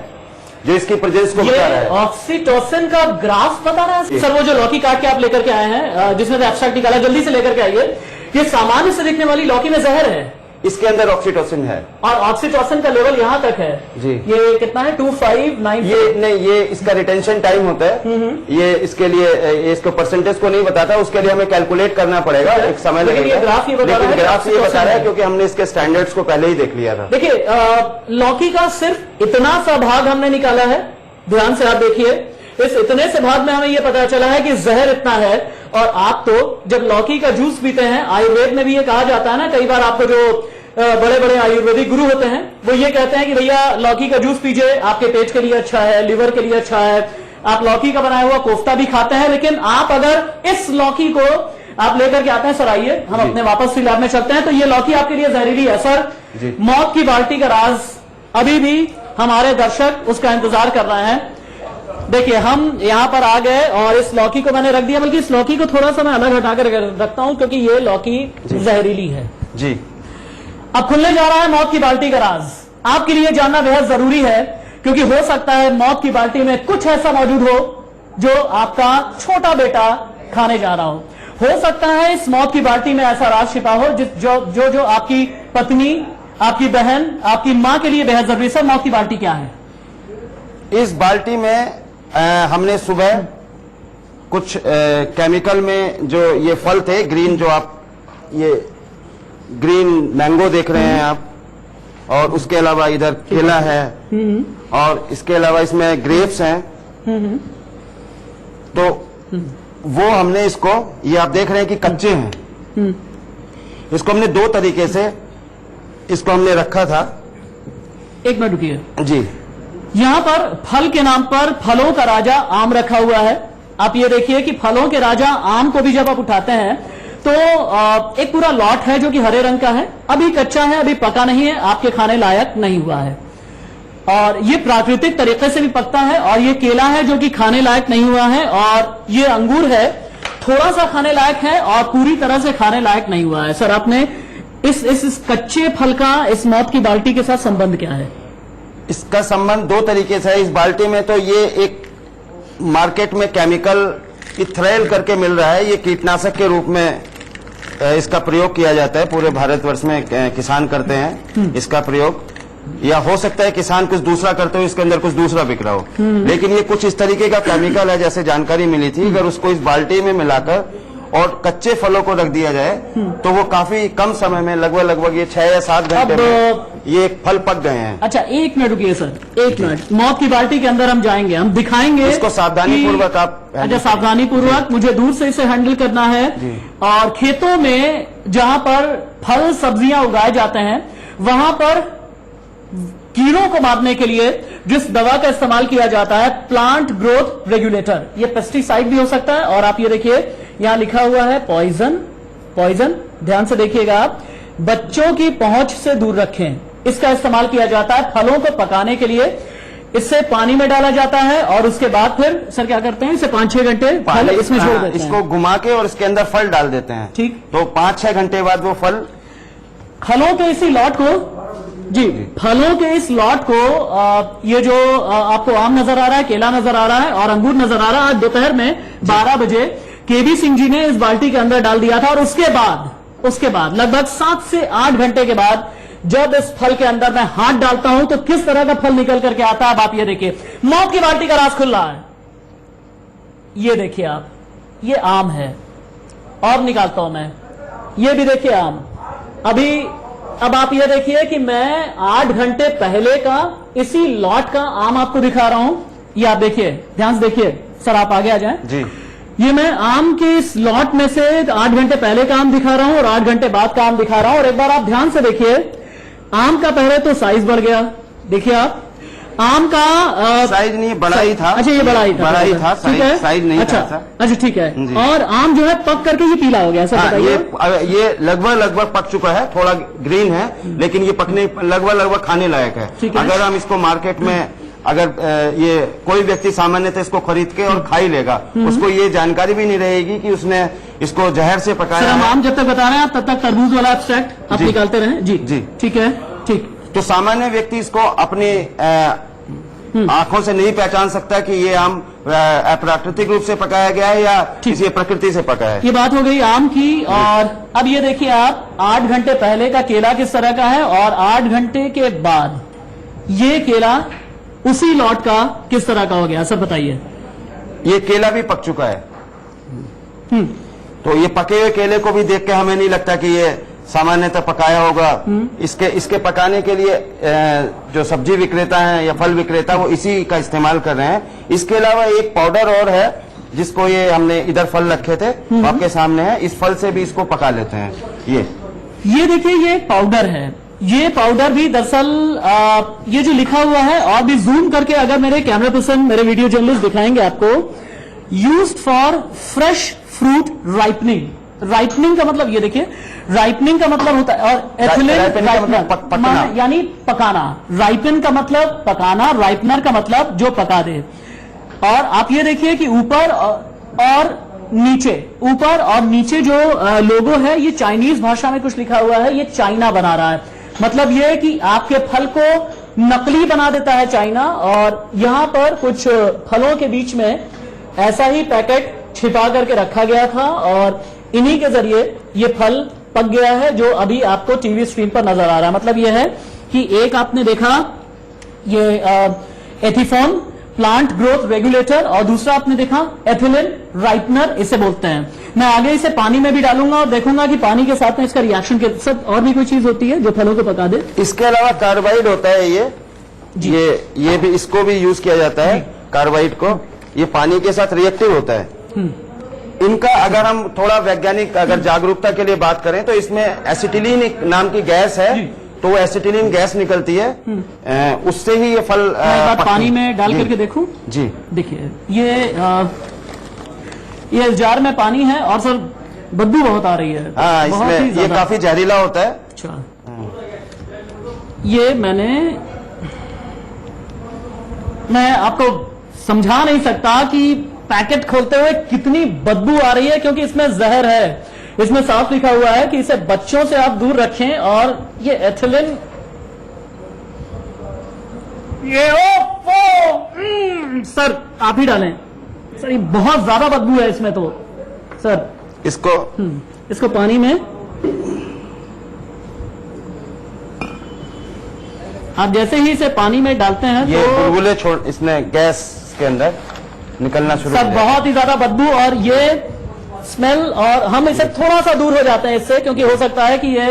Speaker 1: जो इसकी प्रेजेंस को बता रहा है। ऑक्सीटोसिन का ग्राफ बता रहा है? सर, वो जो लौकी काट के आप लेकर के आए हैं, जिसमें से एब्स्ट्रैक्ट निकाला, जल्दी से लेकर के आइए। ये सामान्य से दिखने वाली लौकी में जहर है, इसके अंदर ऑक्सीटोसिन है और ऑक्सीटोसिन का लेवल यहां तक है जी। ये कितना है? 2594। ये नहीं, ये इसका रिटेंशन टाइम होता है। ये इसके लिए इसको परसेंटेज को नहीं बताता, उसके लिए हमें कैलकुलेट करना पड़ेगा, एक समय लगेगा। ग्राफ ये बता रहा है क्योंकि हमने इसके स्टैंडर्ड्स को पहले ही देख लिया था। देखिए, लौकी का सिर्फ इतना सा भाग हमने निकाला है ध्यान से आप देखिए, इस इतने से भाग में हमें यह पता चला है कि जहर इतना है। और आप तो जब लौकी का जूस पीते हैं, आयुर्वेद में भी ये कहा जाता है ना, कई बार आपको जो बड़े बड़े आयुर्वेदिक गुरु होते हैं वो ये कहते हैं कि भैया लौकी का जूस पीजिए, आपके पेट के लिए अच्छा है, लिवर के लिए अच्छा है। आप लौकी का बनाया हुआ कोफ्ता भी खाते हैं, लेकिन आप अगर इस लौकी को आप लेकर के आते हैं, सर आइए हम अपने वापस से लैब में चलते हैं, तो ये लौकी आपके लिए जहरीली है सर। मौत की बाल्टी का राज अभी भी हमारे दर्शक उसका इंतजार कर रहे हैं। देखिए हम यहां पर आ गए और इस लौकी को मैंने रख दिया, बल्कि इस लौकी को थोड़ा सा मैं अलग हटाकर रखता हूं क्योंकि ये लौकी जहरीली है
Speaker 2: जी।
Speaker 1: अब खुलने जा रहा है मौत की बाल्टी का राज। आपके लिए जानना बेहद जरूरी है, क्योंकि हो सकता है मौत की बाल्टी में कुछ ऐसा मौजूद हो जो आपका छोटा बेटा खाने जा रहा हो सकता है इस मौत की बाल्टी में ऐसा राज छिपा हो जो आपकी पत्नी, आपकी बहन, आपकी मां के लिए बेहद जरूरी। सर मौत की बाल्टी क्या है?
Speaker 2: इस बाल्टी में हमने सुबह कुछ केमिकल में जो ये फल थे ग्रीन, जो आप ये ग्रीन मैंगो देख रहे हैं आप, और उसके अलावा इधर केला है, और इसके अलावा इसमें ग्रेप्स हैं, तो वो हमने इसको, ये आप देख रहे हैं कि कच्चे हैं, इसको हमने दो तरीके से इसको हमने रखा था।
Speaker 1: एक मिनट रुकिए
Speaker 2: जी।
Speaker 1: यहां पर फल के नाम पर फलों का राजा आम रखा हुआ है। आप ये देखिए कि फलों के राजा आम को भी जब आप उठाते हैं तो एक पूरा लॉट है जो कि हरे रंग का है, अभी कच्चा है, अभी पका नहीं है, आपके खाने लायक नहीं हुआ है। और ये प्राकृतिक तरीके से भी पकता है। और ये केला है जो कि खाने लायक नहीं हुआ है, और ये अंगूर है, थोड़ा सा खाने लायक है और पूरी तरह से खाने लायक नहीं हुआ है। सर आपने इस कच्चे फल का इस मौत की बाल्टी के साथ संबंध क्या है?
Speaker 2: इसका संबंध दो तरीके से है। इस बाल्टी में तो ये एक मार्केट में केमिकल इथ्राइल करके मिल रहा है, ये कीटनाशक के रूप में इसका प्रयोग किया जाता है। पूरे भारतवर्ष में किसान करते हैं इसका प्रयोग, या हो सकता है किसान कुछ दूसरा करते हो, इसके अंदर कुछ दूसरा बिक रहा हो, लेकिन ये कुछ इस तरीके का केमिकल है, जैसे जानकारी मिली थी। अगर उसको इस बाल्टी में मिलाकर और कच्चे फलों को रख दिया जाए तो वो काफी कम समय में, लगभग ये 6 या 7 घंटे में ये फल पक गए हैं।
Speaker 1: अच्छा एक मिनट रुकिए सर, एक मिनट। मौत की बाल्टी के अंदर हम जाएंगे, हम दिखाएंगे
Speaker 2: इसको सावधानी पूर्वक आप।
Speaker 1: अच्छा सावधानी पूर्वक, मुझे दूर से इसे हैंडल करना है। और खेतों में जहां पर फल सब्जियां उगाए जाते हैं वहां पर कीड़ों को मारने के लिए जिस दवा का इस्तेमाल किया जाता है, प्लांट ग्रोथ रेगुलेटर, ये पेस्टिसाइड भी हो सकता है। और आप ये देखिए यहां लिखा हुआ है पॉइजन, ध्यान से देखिएगा आप, बच्चों की पहुंच से दूर रखें। इसका इस्तेमाल किया जाता है फलों को पकाने के लिए। इससे पानी में डाला जाता है और उसके बाद फिर सर क्या करते हैं, इसे 5-6 घंटे फल इसमें छोड़ देते हैं,
Speaker 2: इसको घुमा के और इसके अंदर फल डाल देते हैं।
Speaker 1: ठीक,
Speaker 2: तो 5-6 घंटे बाद वो
Speaker 1: फलों के इसी लॉट को फलों के इस लॉट को ये जो आपको आम नजर आ रहा है, केला नजर आ रहा है और अंगूर नजर आ रहा है, आज दोपहर में 12 बजे केबी सिंह जी ने इस बाल्टी के अंदर डाल दिया था। और उसके बाद लगभग 7 से 8 घंटे के बाद जब इस फल के अंदर मैं हाथ डालता हूं तो किस तरह का फल निकल करके आता है, अब आप ये देखिए, मौत की बाल्टी का राज खुल रहा है। ये देखिए आप, ये आम है और निकालता हूं मैं, ये भी देखिए आम। अब आप ये देखिए कि मैं 8 घंटे पहले का इसी लॉट का आम आपको दिखा रहा हूं। ये आप देखिए, ध्यान से देखिए सर, आप आगे आ जाएं
Speaker 2: जी।
Speaker 1: ये मैं आम के इस लॉट में से 8 घंटे पहले का आम दिखा रहा हूं और 8 घंटे बाद का आम दिखा रहा हूं। और एक बार आप ध्यान से देखिए, आम का पहले तो साइज बढ़ गया, देखिए आप, आम का
Speaker 2: साइज नहीं, बड़ा ही था।
Speaker 1: अच्छा ये बड़ा ही था,
Speaker 2: ठीक है, साइज नहीं था।
Speaker 1: अच्छा ठीक है। और आम जो है पक करके ये पीला हो गया सर, बताइए।
Speaker 2: ये लगभग पक चुका है, थोड़ा ग्रीन है, लेकिन ये पकने लगभग खाने लायक है। अगर हम इसको मार्केट में, अगर ये कोई व्यक्ति सामान्यतः इसको खरीद के और खा ही लेगा, उसको ये जानकारी भी नहीं रहेगी कि उसने इसको जहर से पकाया है।
Speaker 1: हम आम जब तक बता रहे हैं आप तब तक तरबूज वाला एब्स्ट्रैक्ट आप निकालते रहें। जी
Speaker 2: जी
Speaker 1: ठीक है, ठीक।
Speaker 2: तो सामान्य व्यक्ति इसको अपनी आंखों से नहीं पहचान सकता कि ये आम प्राकृतिक रूप से पकाया गया है या किसी प्रकृति से पका है।
Speaker 1: ये बात हो गई आम की। और अब ये देखिए आप, 8 घंटे पहले का केला किस तरह का है और 8 घंटे के बाद ये केला उसी लॉट का किस तरह का हो गया, सर बताइए।
Speaker 2: ये केला भी पक चुका है। तो ये पके हुए केले को भी देख के हमें नहीं लगता कि ये सामान्यतः पकाया होगा। इसके पकाने के लिए जो सब्जी विक्रेता हैं या फल विक्रेता वो इसी का इस्तेमाल कर रहे हैं। इसके अलावा एक पाउडर और है जिसको ये हमने इधर फल रखे थे आपके सामने है, इस फल से भी इसको पका लेते हैं। ये
Speaker 1: देखिए ये पाउडर है, ये पाउडर भी दरअसल ये जो लिखा हुआ है और भी जूम करके अगर मेरे कैमरा पर्सन मेरे वीडियो जर्नलिस्ट दिखाएंगे आपको, used for fresh fruit ripening. Ripening का मतलब ये देखिए, राइपनिंग का मतलब होता है और एथिलीन राइपनर यानी पकाना। राइपन का मतलब पकाना, राइपनर का मतलब जो पका दे। और आप ये देखिए कि ऊपर और नीचे जो लोगो है ये चाइनीज भाषा में कुछ लिखा हुआ है, ये चाइना बना रहा है। मतलब ये है कि आपके फल को नकली बना देता है चाइना। और यहां पर कुछ फलों के बीच में ऐसा ही पैकेट छिपा करके रखा गया था और इन्हीं के जरिए ये फल पक गया है जो अभी आपको टीवी स्क्रीन पर नजर आ रहा है। मतलब यह है कि एक आपने देखा ये एथिफॉन प्लांट ग्रोथ रेगुलेटर और दूसरा आपने देखा एथिलीन राइपनर, इसे बोलते हैं। मैं आगे इसे पानी में भी डालूंगा और देखूंगा कि पानी के साथ में इसका रिएक्शन के साथ और भी कोई चीज होती है जो फलों को पका दे।
Speaker 2: इसके अलावा कार्बाइड होता है ये भी इसको भी यूज किया जाता है। कार्बाइड को ये पानी के साथ रिएक्टिव होता है। इनका अगर हम थोड़ा वैज्ञानिक अगर जागरूकता के लिए बात करें तो इसमें एसिटिलीन नाम की गैस है, तो वो एसिटिलीन गैस निकलती है, उससे ही ये फल
Speaker 1: पानी में डाल करके देखूं
Speaker 2: जी।
Speaker 1: देखिए ये जार में पानी है और सर बदबू बहुत आ रही है।
Speaker 2: हाँ, इसमें ये काफी जहरीला होता है।
Speaker 1: अच्छा, ये मैं आपको समझा नहीं सकता कि पैकेट खोलते हुए कितनी बदबू आ रही है, क्योंकि इसमें जहर है। इसमें साफ लिखा हुआ है कि इसे बच्चों से आप दूर रखें। और ये एथिलीन सर आप ही डालें सर, ये बहुत ज्यादा बदबू है इसमें तो सर।
Speaker 2: इसको
Speaker 1: पानी में आप जैसे ही इसे पानी में डालते हैं
Speaker 2: ये
Speaker 1: तो
Speaker 2: बुलबुले इसमें गैस के अंदर निकलना शुरू
Speaker 1: सर, बहुत ही ज्यादा बदबू और ये स्मेल। और हम इसे थोड़ा सा दूर हो जाते हैं इससे, क्योंकि हो सकता है कि ये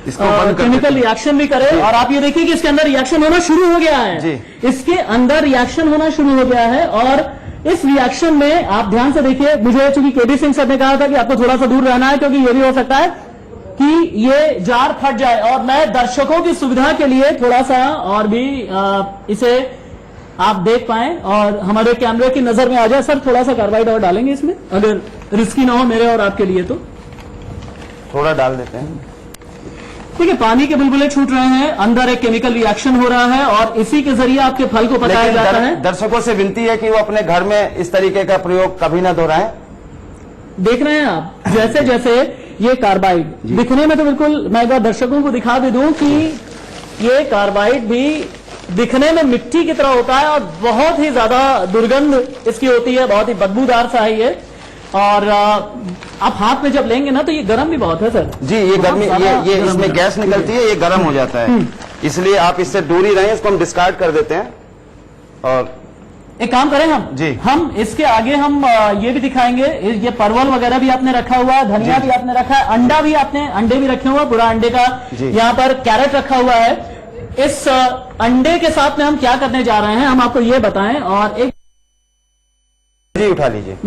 Speaker 1: केमिकल रिएक्शन भी करे। और आप ये देखिए कि इसके अंदर रिएक्शन होना शुरू हो गया है। इसके अंदर रिएक्शन होना शुरू हो गया है और इस रिएक्शन में आप ध्यान से देखिए, मुझे चूंकि केबी सिंह सर ने कहा था कि आपको थोड़ा सा दूर रहना है, क्योंकि ये भी हो सकता है कि ये जार फट जाए। और मैं दर्शकों की सुविधा के लिए थोड़ा सा और भी इसे आप देख पाएं और हमारे कैमरे की नजर में आ जाए। सर थोड़ा सा कार्बाइड और डालेंगे इसमें, अगर रिस्की ना हो मेरे और आपके लिए तो
Speaker 2: थोड़ा डाल देते हैं।
Speaker 1: ठीक है, पानी के बुलबुले छूट रहे हैं, अंदर एक केमिकल रिएक्शन हो रहा है और इसी के जरिए आपके फल को पकाया जाता है।
Speaker 2: दर्शकों से विनती है कि वो अपने घर में इस तरीके का प्रयोग कभी ना दोहराएं।
Speaker 1: देख रहे हैं आप जैसे जैसे ये कार्बाइड दिखने में तो बिल्कुल, मैं एक बार दर्शकों को दिखा भी दूं कि ये कार्बाइड भी दिखने में मिट्टी की तरह होता है और बहुत ही ज्यादा दुर्गंध इसकी होती है, बहुत ही बदबूदार सा है ये। और आप हाथ में जब लेंगे ना तो ये गर्म भी बहुत है सर
Speaker 2: जी। ये गर्मी ये इसमें गैस निकलती है, ये गर्म हो जाता है, इसलिए आप इससे दूर ही रहें। इसको हम डिस्कार्ड कर देते हैं और
Speaker 1: एक काम करें हम जी, हम इसके आगे हम ये भी दिखाएंगे। ये परवल वगैरह भी आपने रखा हुआ है, धनिया भी आपने रखा है, अंडे भी रखे हुए हैं, पूरा अंडे का यहाँ पर कैरेट रखा हुआ है। इस अंडे के साथ में हम क्या करने जा रहे हैं हम आपको ये बताएं। और एक
Speaker 2: जी उठा लीजिए,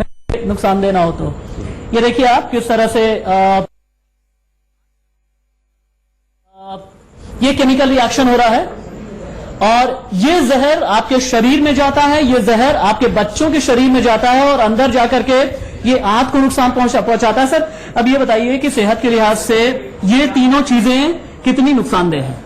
Speaker 1: नुकसानदेह ना हो तो ये देखिए आप किस तरह से ये केमिकल रिएक्शन हो रहा है और ये जहर आपके शरीर में जाता है, ये जहर आपके बच्चों के शरीर में जाता है और अंदर जाकर के ये आंत को नुकसान पहुंचाता है। सर अब ये बताइए कि सेहत के लिहाज से ये तीनों चीजें कितनी नुकसानदेह हैं?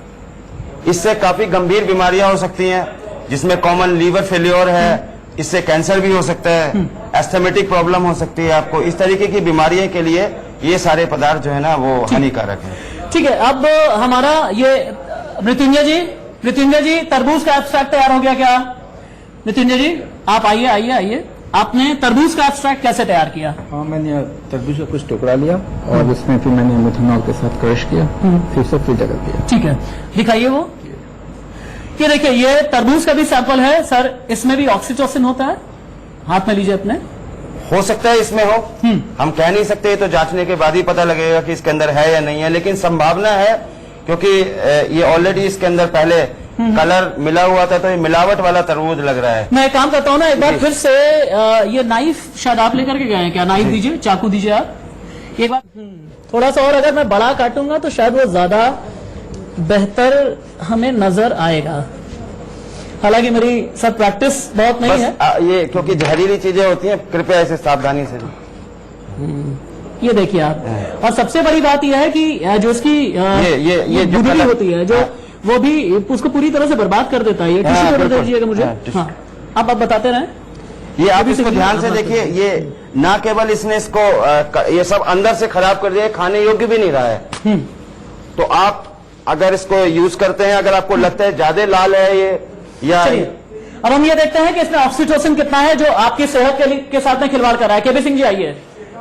Speaker 2: इससे काफी गंभीर बीमारियां हो सकती हैं, जिसमें कॉमन लीवर फेल्योर है, इससे कैंसर भी हो सकता है, एस्थमेटिक प्रॉब्लम हो सकती है आपको। इस तरीके की बीमारियों के लिए ये सारे पदार्थ जो है ना वो हानिकारक है।
Speaker 1: ठीक है, अब हमारा ये मृत्युंजय जी तरबूज का एब्स्ट्रैक्ट तैयार हो गया क्या? मृत्युंजय जी आप आइए। आपने तरबूज का एब्स्ट्रैक्ट कैसे तैयार किया?
Speaker 3: हाँ, मैंने तरबूज का कुछ टुकड़ा लिया और उसमें फिर मैंने मिथेनॉल के साथ क्रश किया, फिर उसे फिल्टर कर दिया।
Speaker 1: ठीक है, दिखाइए वो। ये देखिए ये तरबूज का भी सैंपल है सर, इसमें भी ऑक्सीटोसिन होता है। हाथ में लीजिए अपने,
Speaker 2: हो सकता है इसमें हो, हम कह नहीं सकते, ये तो जांचने के बाद ही पता लगेगा कि इसके अंदर है या नहीं है, लेकिन संभावना है क्योंकि ये ऑलरेडी इसके अंदर पहले कलर मिला हुआ था, तो ये मिलावट वाला तरबूज लग रहा है।
Speaker 1: मैं एक काम करता हूँ ना, एक बार फिर से ये नाइफ शायद आप लेकर के गए हैं क्या? नाइफ दीजिए, चाकू दीजिए आप एक बार। थोड़ा सा और अगर मैं बड़ा काटूंगा तो शायद वो ज्यादा बेहतर हमें नजर आएगा। हालांकि मेरी सर प्रैक्टिस बहुत नहीं है।
Speaker 2: ये क्योंकि जहरीली चीजें होती हैं, कृपया इसे सावधानी से।
Speaker 1: ये देखिए आप, और सबसे बड़ी बात यह है कि जो इसकी
Speaker 2: ये जो
Speaker 1: गुदड़ी
Speaker 2: कलर
Speaker 1: होती है जो वो भी उसको पूरी तरह से बर्बाद कर देता है। ये टिश्यू पेपर दे दीजिएगा मुझे। हाँ, आप बताते रहें।
Speaker 2: ये आप इसको ध्यान से देखिए, ये ना केवल इसने इसको ये सब अंदर से खराब कर दिया, खाने योग्य भी नहीं रहा है। तो आप अगर इसको यूज करते हैं, अगर आपको लगता है ज्यादा लाल है ये या
Speaker 1: अब हम ये देखते हैं कि इसमें ऑक्सीटोसिन कितना है जो आपकी सेहत के साथ में खिलवाड़ कर रहा है। केबी सिंह जी आइए,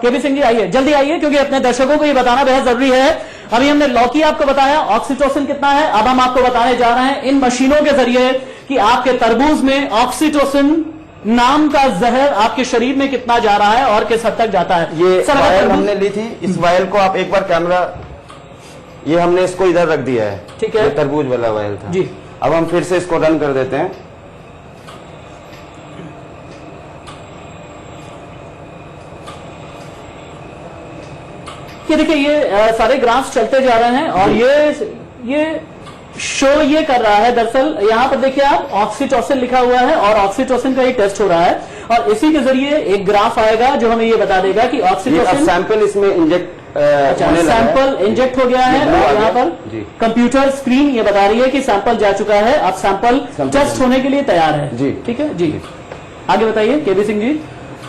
Speaker 1: केबी सिंह जी आइए, जल्दी आइए, क्योंकि अपने दर्शकों को ये बताना बेहद जरूरी है। अभी हमने लौकी आपको बताया ऑक्सीटोसिन कितना है, अब हम आपको बताने जा रहे हैं इन मशीनों के जरिए कि आपके तरबूज में ऑक्सीटोसिन नाम का जहर आपके शरीर में कितना जा रहा है और किस हद तक जाता है।
Speaker 2: ये वायल हमने ली थी, इस वायल को आप एक बार कैमरा, ये हमने इसको इधर रख दिया है,
Speaker 1: ठीक है,
Speaker 2: ये तरबूज वाला वायल था
Speaker 1: जी।
Speaker 2: अब हम फिर से इसको रन कर देते हैं।
Speaker 1: ये देखिए, ये सारे ग्राफ्स चलते जा रहे हैं और ये शो ये कर रहा है। दरअसल यहाँ पर देखिए आप, ऑक्सीटोसिन लिखा हुआ है और ऑक्सीटोसिन का ये टेस्ट हो रहा है और इसी के जरिए एक ग्राफ आएगा जो हमें ये बता देगा कि ऑक्सीटोसिन
Speaker 2: सैंपल इसमें इंजेक्ट
Speaker 1: सैंपल इंजेक्ट हो गया है और यहाँ पर कंप्यूटर स्क्रीन ये बता रही है कि सैंपल जा चुका है, अब सैंपल टेस्ट होने के लिए तैयार है।
Speaker 2: जी,
Speaker 1: ठीक है जी, आगे बताइए केबी सिंह जी।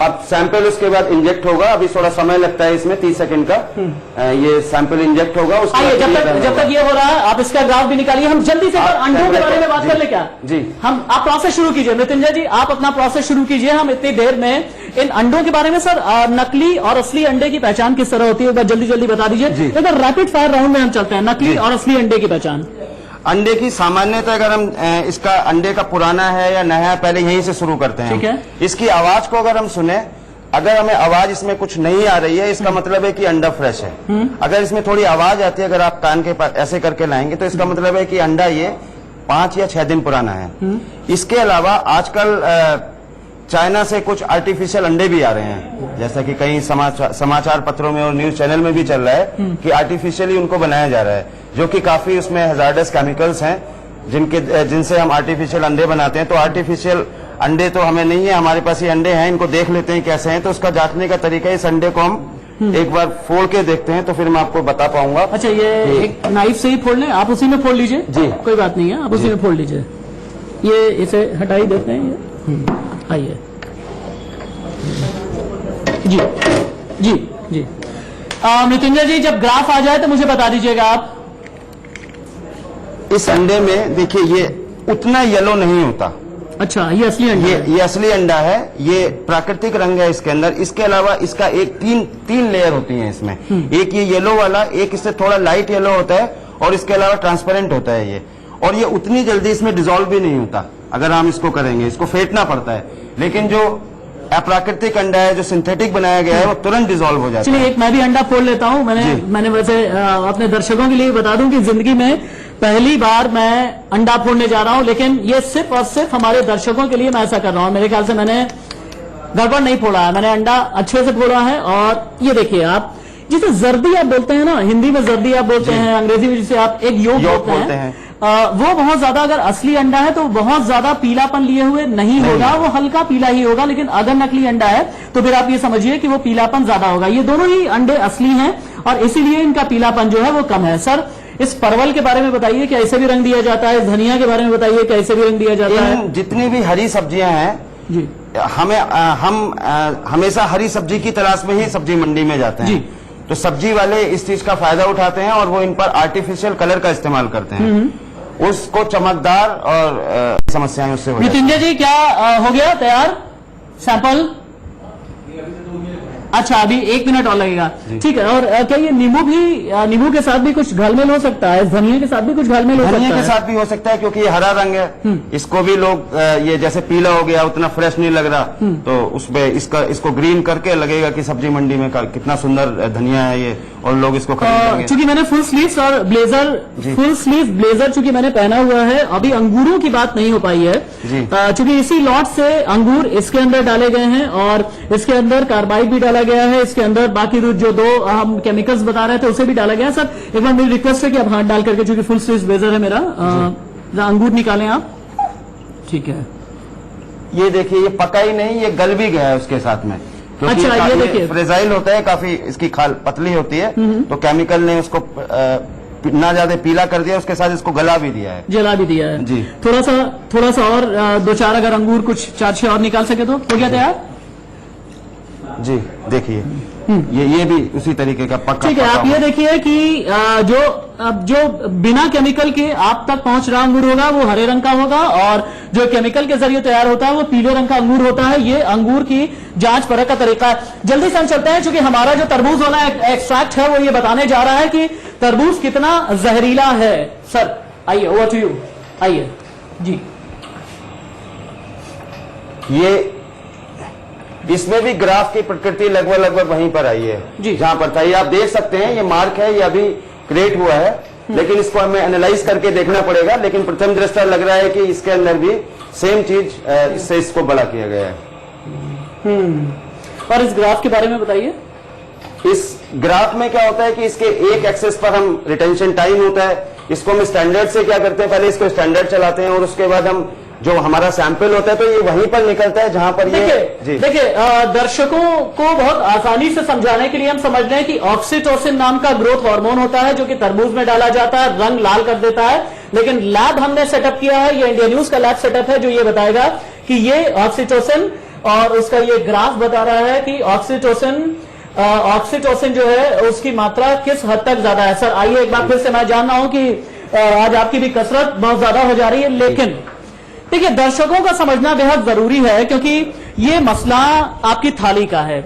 Speaker 2: अब सैंपल उसके बाद इंजेक्ट होगा, अभी थोड़ा समय लगता है इसमें 30 सेकंड का। ये सैंपल इंजेक्ट होगा, उसके
Speaker 1: आइए, जब तक ये हो रहा है आप इसका ग्राफ भी निकालिए। हम जल्दी से अंडों के बारे में बात कर ले क्या?
Speaker 2: जी,
Speaker 1: आप प्रोसेस शुरू कीजिए। मृत्युंजय जी आप अपना प्रोसेस शुरू कीजिए। हम इतनी देर में इन अंडों के बारे में, सर नकली और असली अंडे की पहचान किस तरह होती है एक बार जल्दी जल्दी बता दीजिए। इधर रैपिड फायर राउंड में हम चलते हैं। नकली और असली अंडे की पहचान।
Speaker 2: अंडे की सामान्यतः अगर हम इसका अंडे का पुराना है या नया है, पहले यहीं से शुरू करते हैं।
Speaker 1: ठीक है।
Speaker 2: इसकी आवाज को अगर हम सुने, अगर हमें आवाज इसमें कुछ नहीं आ रही है, इसका मतलब है कि अंडा फ्रेश है। अगर इसमें थोड़ी आवाज आती है, अगर आप कान के पास ऐसे करके लाएंगे, तो इसका मतलब है कि अंडा ये 5 या 6 दिन पुराना है। इसके अलावा आजकल चाइना से कुछ आर्टिफिशियल अंडे भी आ रहे हैं, जैसा कि कई समाचार पत्रों में और न्यूज चैनल में भी चल रहा है कि आर्टिफिशियली उनको बनाया जा रहा है, जो कि काफी उसमें हैजार्डस केमिकल्स हैं जिनसे हम आर्टिफिशियल अंडे बनाते हैं। तो आर्टिफिशियल अंडे तो हमें नहीं है, हमारे पास ये अंडे हैं, इनको देख लेते हैं कैसे हैं। तो उसका जांचने का तरीका है, इस अंडे को हम एक बार फोड़ के देखते हैं, तो फिर मैं आपको बता पाऊंगा।
Speaker 1: अच्छा, ये एक नाइफ से ही फोड़ लें? आप उसी में फोड़ लीजिए
Speaker 2: जी,
Speaker 1: कोई बात नहीं है, आप उसी में फोड़ लीजिए। ये इसे हटाई देते हैं। आइए जी जी जी। मृत्युंजय जी जब ग्राफ आ जाए तो मुझे बता दीजिएगा आप।
Speaker 2: इस अंडे में देखिए ये उतना येलो नहीं होता।
Speaker 1: अच्छा, ये असली अंडा है?
Speaker 2: ये असली अंडा है, ये प्राकृतिक रंग है इसके अंदर। इसके अलावा इसका एक तीन लेयर होती है इसमें। एक ये येलो वाला, एक इससे थोड़ा लाइट येलो होता है और इसके अलावा ट्रांसपेरेंट होता है ये। और ये उतनी जल्दी इसमें डिसॉल्व भी नहीं होता अगर हम इसको करेंगे, इसको फेंटना पड़ता है। लेकिन जो अप्राकृतिक अंडा है, जो सिंथेटिक बनाया गया है, वो तुरंत डिसॉल्व हो जाता है।
Speaker 1: चलिए एक मैं भी अंडा फोड़ लेता हूँ। मैंने वैसे अपने दर्शकों के लिए बता दूं कि जिंदगी में पहली बार मैं अंडा फोड़ने जा रहा हूं, लेकिन ये सिर्फ और सिर्फ हमारे दर्शकों के लिए मैं ऐसा कर रहा हूं। मेरे ख्याल से मैंने गड़बड़ नहीं फोड़ा है, मैंने अंडा अच्छे से फोड़ा है। और ये देखिए आप, जिसे जर्दी आप बोलते हैं ना, हिंदी में जर्दी आप बोलते हैं, अंग्रेजी में जिसे आप एक योग बोलते हैं, वो बहुत ज्यादा, अगर असली अंडा है तो बहुत ज्यादा पीलापन लिए हुए नहीं होगा, वो हल्का पीला ही होगा। लेकिन अगर नकली अंडा है तो फिर आप ये समझिए कि वो पीलापन ज्यादा होगा। ये दोनों ही अंडे असली हैं और इसीलिए इनका पीलापन जो है वो कम है। सर इस परवल के बारे में बताइए, क्या ऐसे भी रंग दिया जाता है? धनिया के बारे में बताइए, क्या ऐसे भी रंग दिया जाता है?
Speaker 2: जितनी भी हरी सब्जियां हैं जी, हम हमेशा हरी सब्जी की तलाश में ही सब्जी मंडी में जाते हैं जी। तो सब्जी वाले इस चीज का फायदा उठाते हैं और वो इन पर आर्टिफिशियल कलर का इस्तेमाल करते हैं, उसको चमकदार और समस्याएं उससे हो जाती हैं।
Speaker 1: मृत्युंजय जी क्या हो गया तैयार सैंपल? अच्छा, अभी 1 मिनट और लगेगा। ठीक है। और क्या ये नींबू के साथ भी कुछ घालमेल हो सकता है? धनिया के साथ भी कुछ घालमेल हो सकता है?
Speaker 2: धनिया के साथ भी हो सकता है, क्योंकि ये हरा रंग है। इसको भी लोग ये जैसे पीला हो गया, उतना फ्रेश नहीं लग रहा, तो उसमें इसको ग्रीन करके लगेगा कि सब्जी मंडी में कितना सुंदर धनिया है ये, और लोग इसको खरीदेंगे।
Speaker 1: चूंकि मैंने फुल स्लीव्स और फुल स्लीव ब्लेजर चूंकि मैंने पहना हुआ है, अभी अंगूरों की बात नहीं हो पाई है। चूंकि इसी लॉट से अंगूर इसके अंदर डाले गए हैं और इसके अंदर कार्बाइड भी डाला गया है, इसके अंदर बाकी जो 2 हम केमिकल्स बता रहे थे उसे भी डाला गया है। सर एक बार मेरी रिक्वेस्ट है कि आप हाथ डाल करके, चूंकि फुल स्लीव्स ब्लेजर है मेरा, अंगूर निकालें आप। ठीक है।
Speaker 2: ये देखिए, ये पका ही नहीं, ये गल भी गया है उसके साथ में।
Speaker 1: अच्छा, ये देखिए,
Speaker 2: फ्रेजाइल होता है, काफी इसकी खाल पतली होती है, तो केमिकल ने उसको ना ज्यादा पीला कर दिया, उसके साथ इसको गला भी दिया है,
Speaker 1: जला भी दिया है
Speaker 2: जी।
Speaker 1: थोड़ा सा और 2-4 अगर अंगूर कुछ 4-6 और निकाल सके तो हो गया तैयार
Speaker 2: जी। देखिए, ये भी उसी तरीके का पक्का।
Speaker 1: ठीक है। आप ये देखिए कि जो बिना केमिकल के आप तक पहुंच रहा अंगूर होगा वो हरे रंग का होगा, और जो केमिकल के जरिए तैयार होता है वो पीले रंग का अंगूर होता है। ये अंगूर की जांच परख का तरीका है। जल्दी से हम चलते हैं, क्योंकि हमारा जो तरबूज वाला एक्सट्रैक्ट है वो ये बताने जा रहा है कि तरबूज कितना जहरीला है। सर आइए, ओवर टू यू, आइए जी।
Speaker 2: ये इसमें भी ग्राफ की प्रकृति लगभग वहीं पर आई है
Speaker 1: जी,
Speaker 2: जहां पर था। ये आप देख सकते हैं, ये मार्क है, ये अभी क्रिएट हुआ है, लेकिन इसको हमें एनालाइज करके देखना पड़ेगा। लेकिन प्रथम दृष्टया लग रहा है कि इसके अंदर भी सेम चीज इससे इसको बड़ा किया गया है।
Speaker 1: और इस ग्राफ के बारे में बताइए।
Speaker 2: इस ग्राफ में क्या होता है कि इसके एक एक्सेस पर हम रिटेंशन टाइम होता है, इसको हम स्टैंडर्ड से क्या करते हैं, पहले इसको स्टैंडर्ड चलाते हैं और उसके बाद हम जो हमारा सैंपल होता है तो ये वहीं पर निकलता है जहां पर ये।
Speaker 1: देखिए दर्शकों को बहुत आसानी से समझाने के लिए हम समझ लें कि ऑक्सीटोसिन नाम का ग्रोथ हार्मोन होता है जो कि तरबूज में डाला जाता है, रंग लाल कर देता है। लेकिन लैब हमने सेटअप किया है, ये इंडिया न्यूज का लैब सेटअप है जो ये बताएगा कि ये ऑक्सीटोसिन, और उसका ये ग्राफ बता रहा है कि ऑक्सीटोसिन जो है उसकी मात्रा किस हद तक ज्यादा है। सर आइए एक बार फिर से, मैं जान रहा हूं कि आज आपकी भी कसरत बहुत ज्यादा हो जा रही है, लेकिन देखिए दर्शकों का समझना बेहद जरूरी है, क्योंकि ये मसला आपकी थाली का है।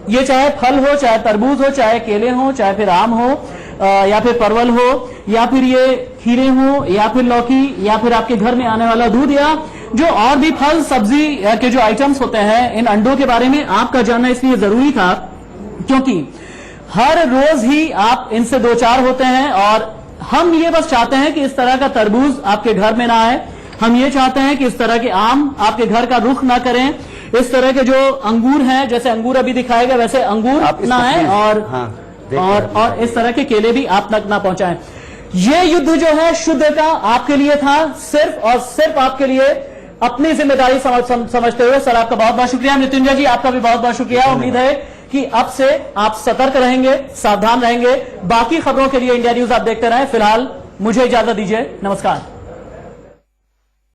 Speaker 1: ये चाहे फल हो, चाहे तरबूज हो, चाहे केले हो, चाहे फिर आम हो, या फिर परवल हो, या फिर ये खीरे हो, या फिर लौकी, या फिर आपके घर में आने वाला दूध, या जो और भी फल सब्जी के जो आइटम्स होते हैं। इन अंडों के बारे में आपका जानना इसलिए जरूरी था क्योंकि हर रोज ही आप इनसे 2-4 होते हैं, और हम ये बस चाहते हैं कि इस तरह का तरबूज आपके घर में ना आए। हम ये चाहते हैं कि इस तरह के आम आपके घर का रुख ना करें, इस तरह के जो अंगूर हैं, जैसे अंगूर अभी दिखाए गए वैसे अंगूर ना आए, और इस तरह के केले भी आप तक ना पहुंचाएं। ये युद्ध जो है शुद्ध का आपके लिए था, सिर्फ और सिर्फ आपके लिए, अपनी जिम्मेदारी समझते हुए। सर आपका बहुत बहुत शुक्रिया। मृत्युंजय जी आपका भी बहुत बहुत शुक्रिया। उम्मीद है कि अब से आप सतर्क रहेंगे, सावधान रहेंगे। बाकी खबरों के लिए इंडिया न्यूज आप देखते रहें। फिलहाल मुझे इजाजत दीजिए, नमस्कार।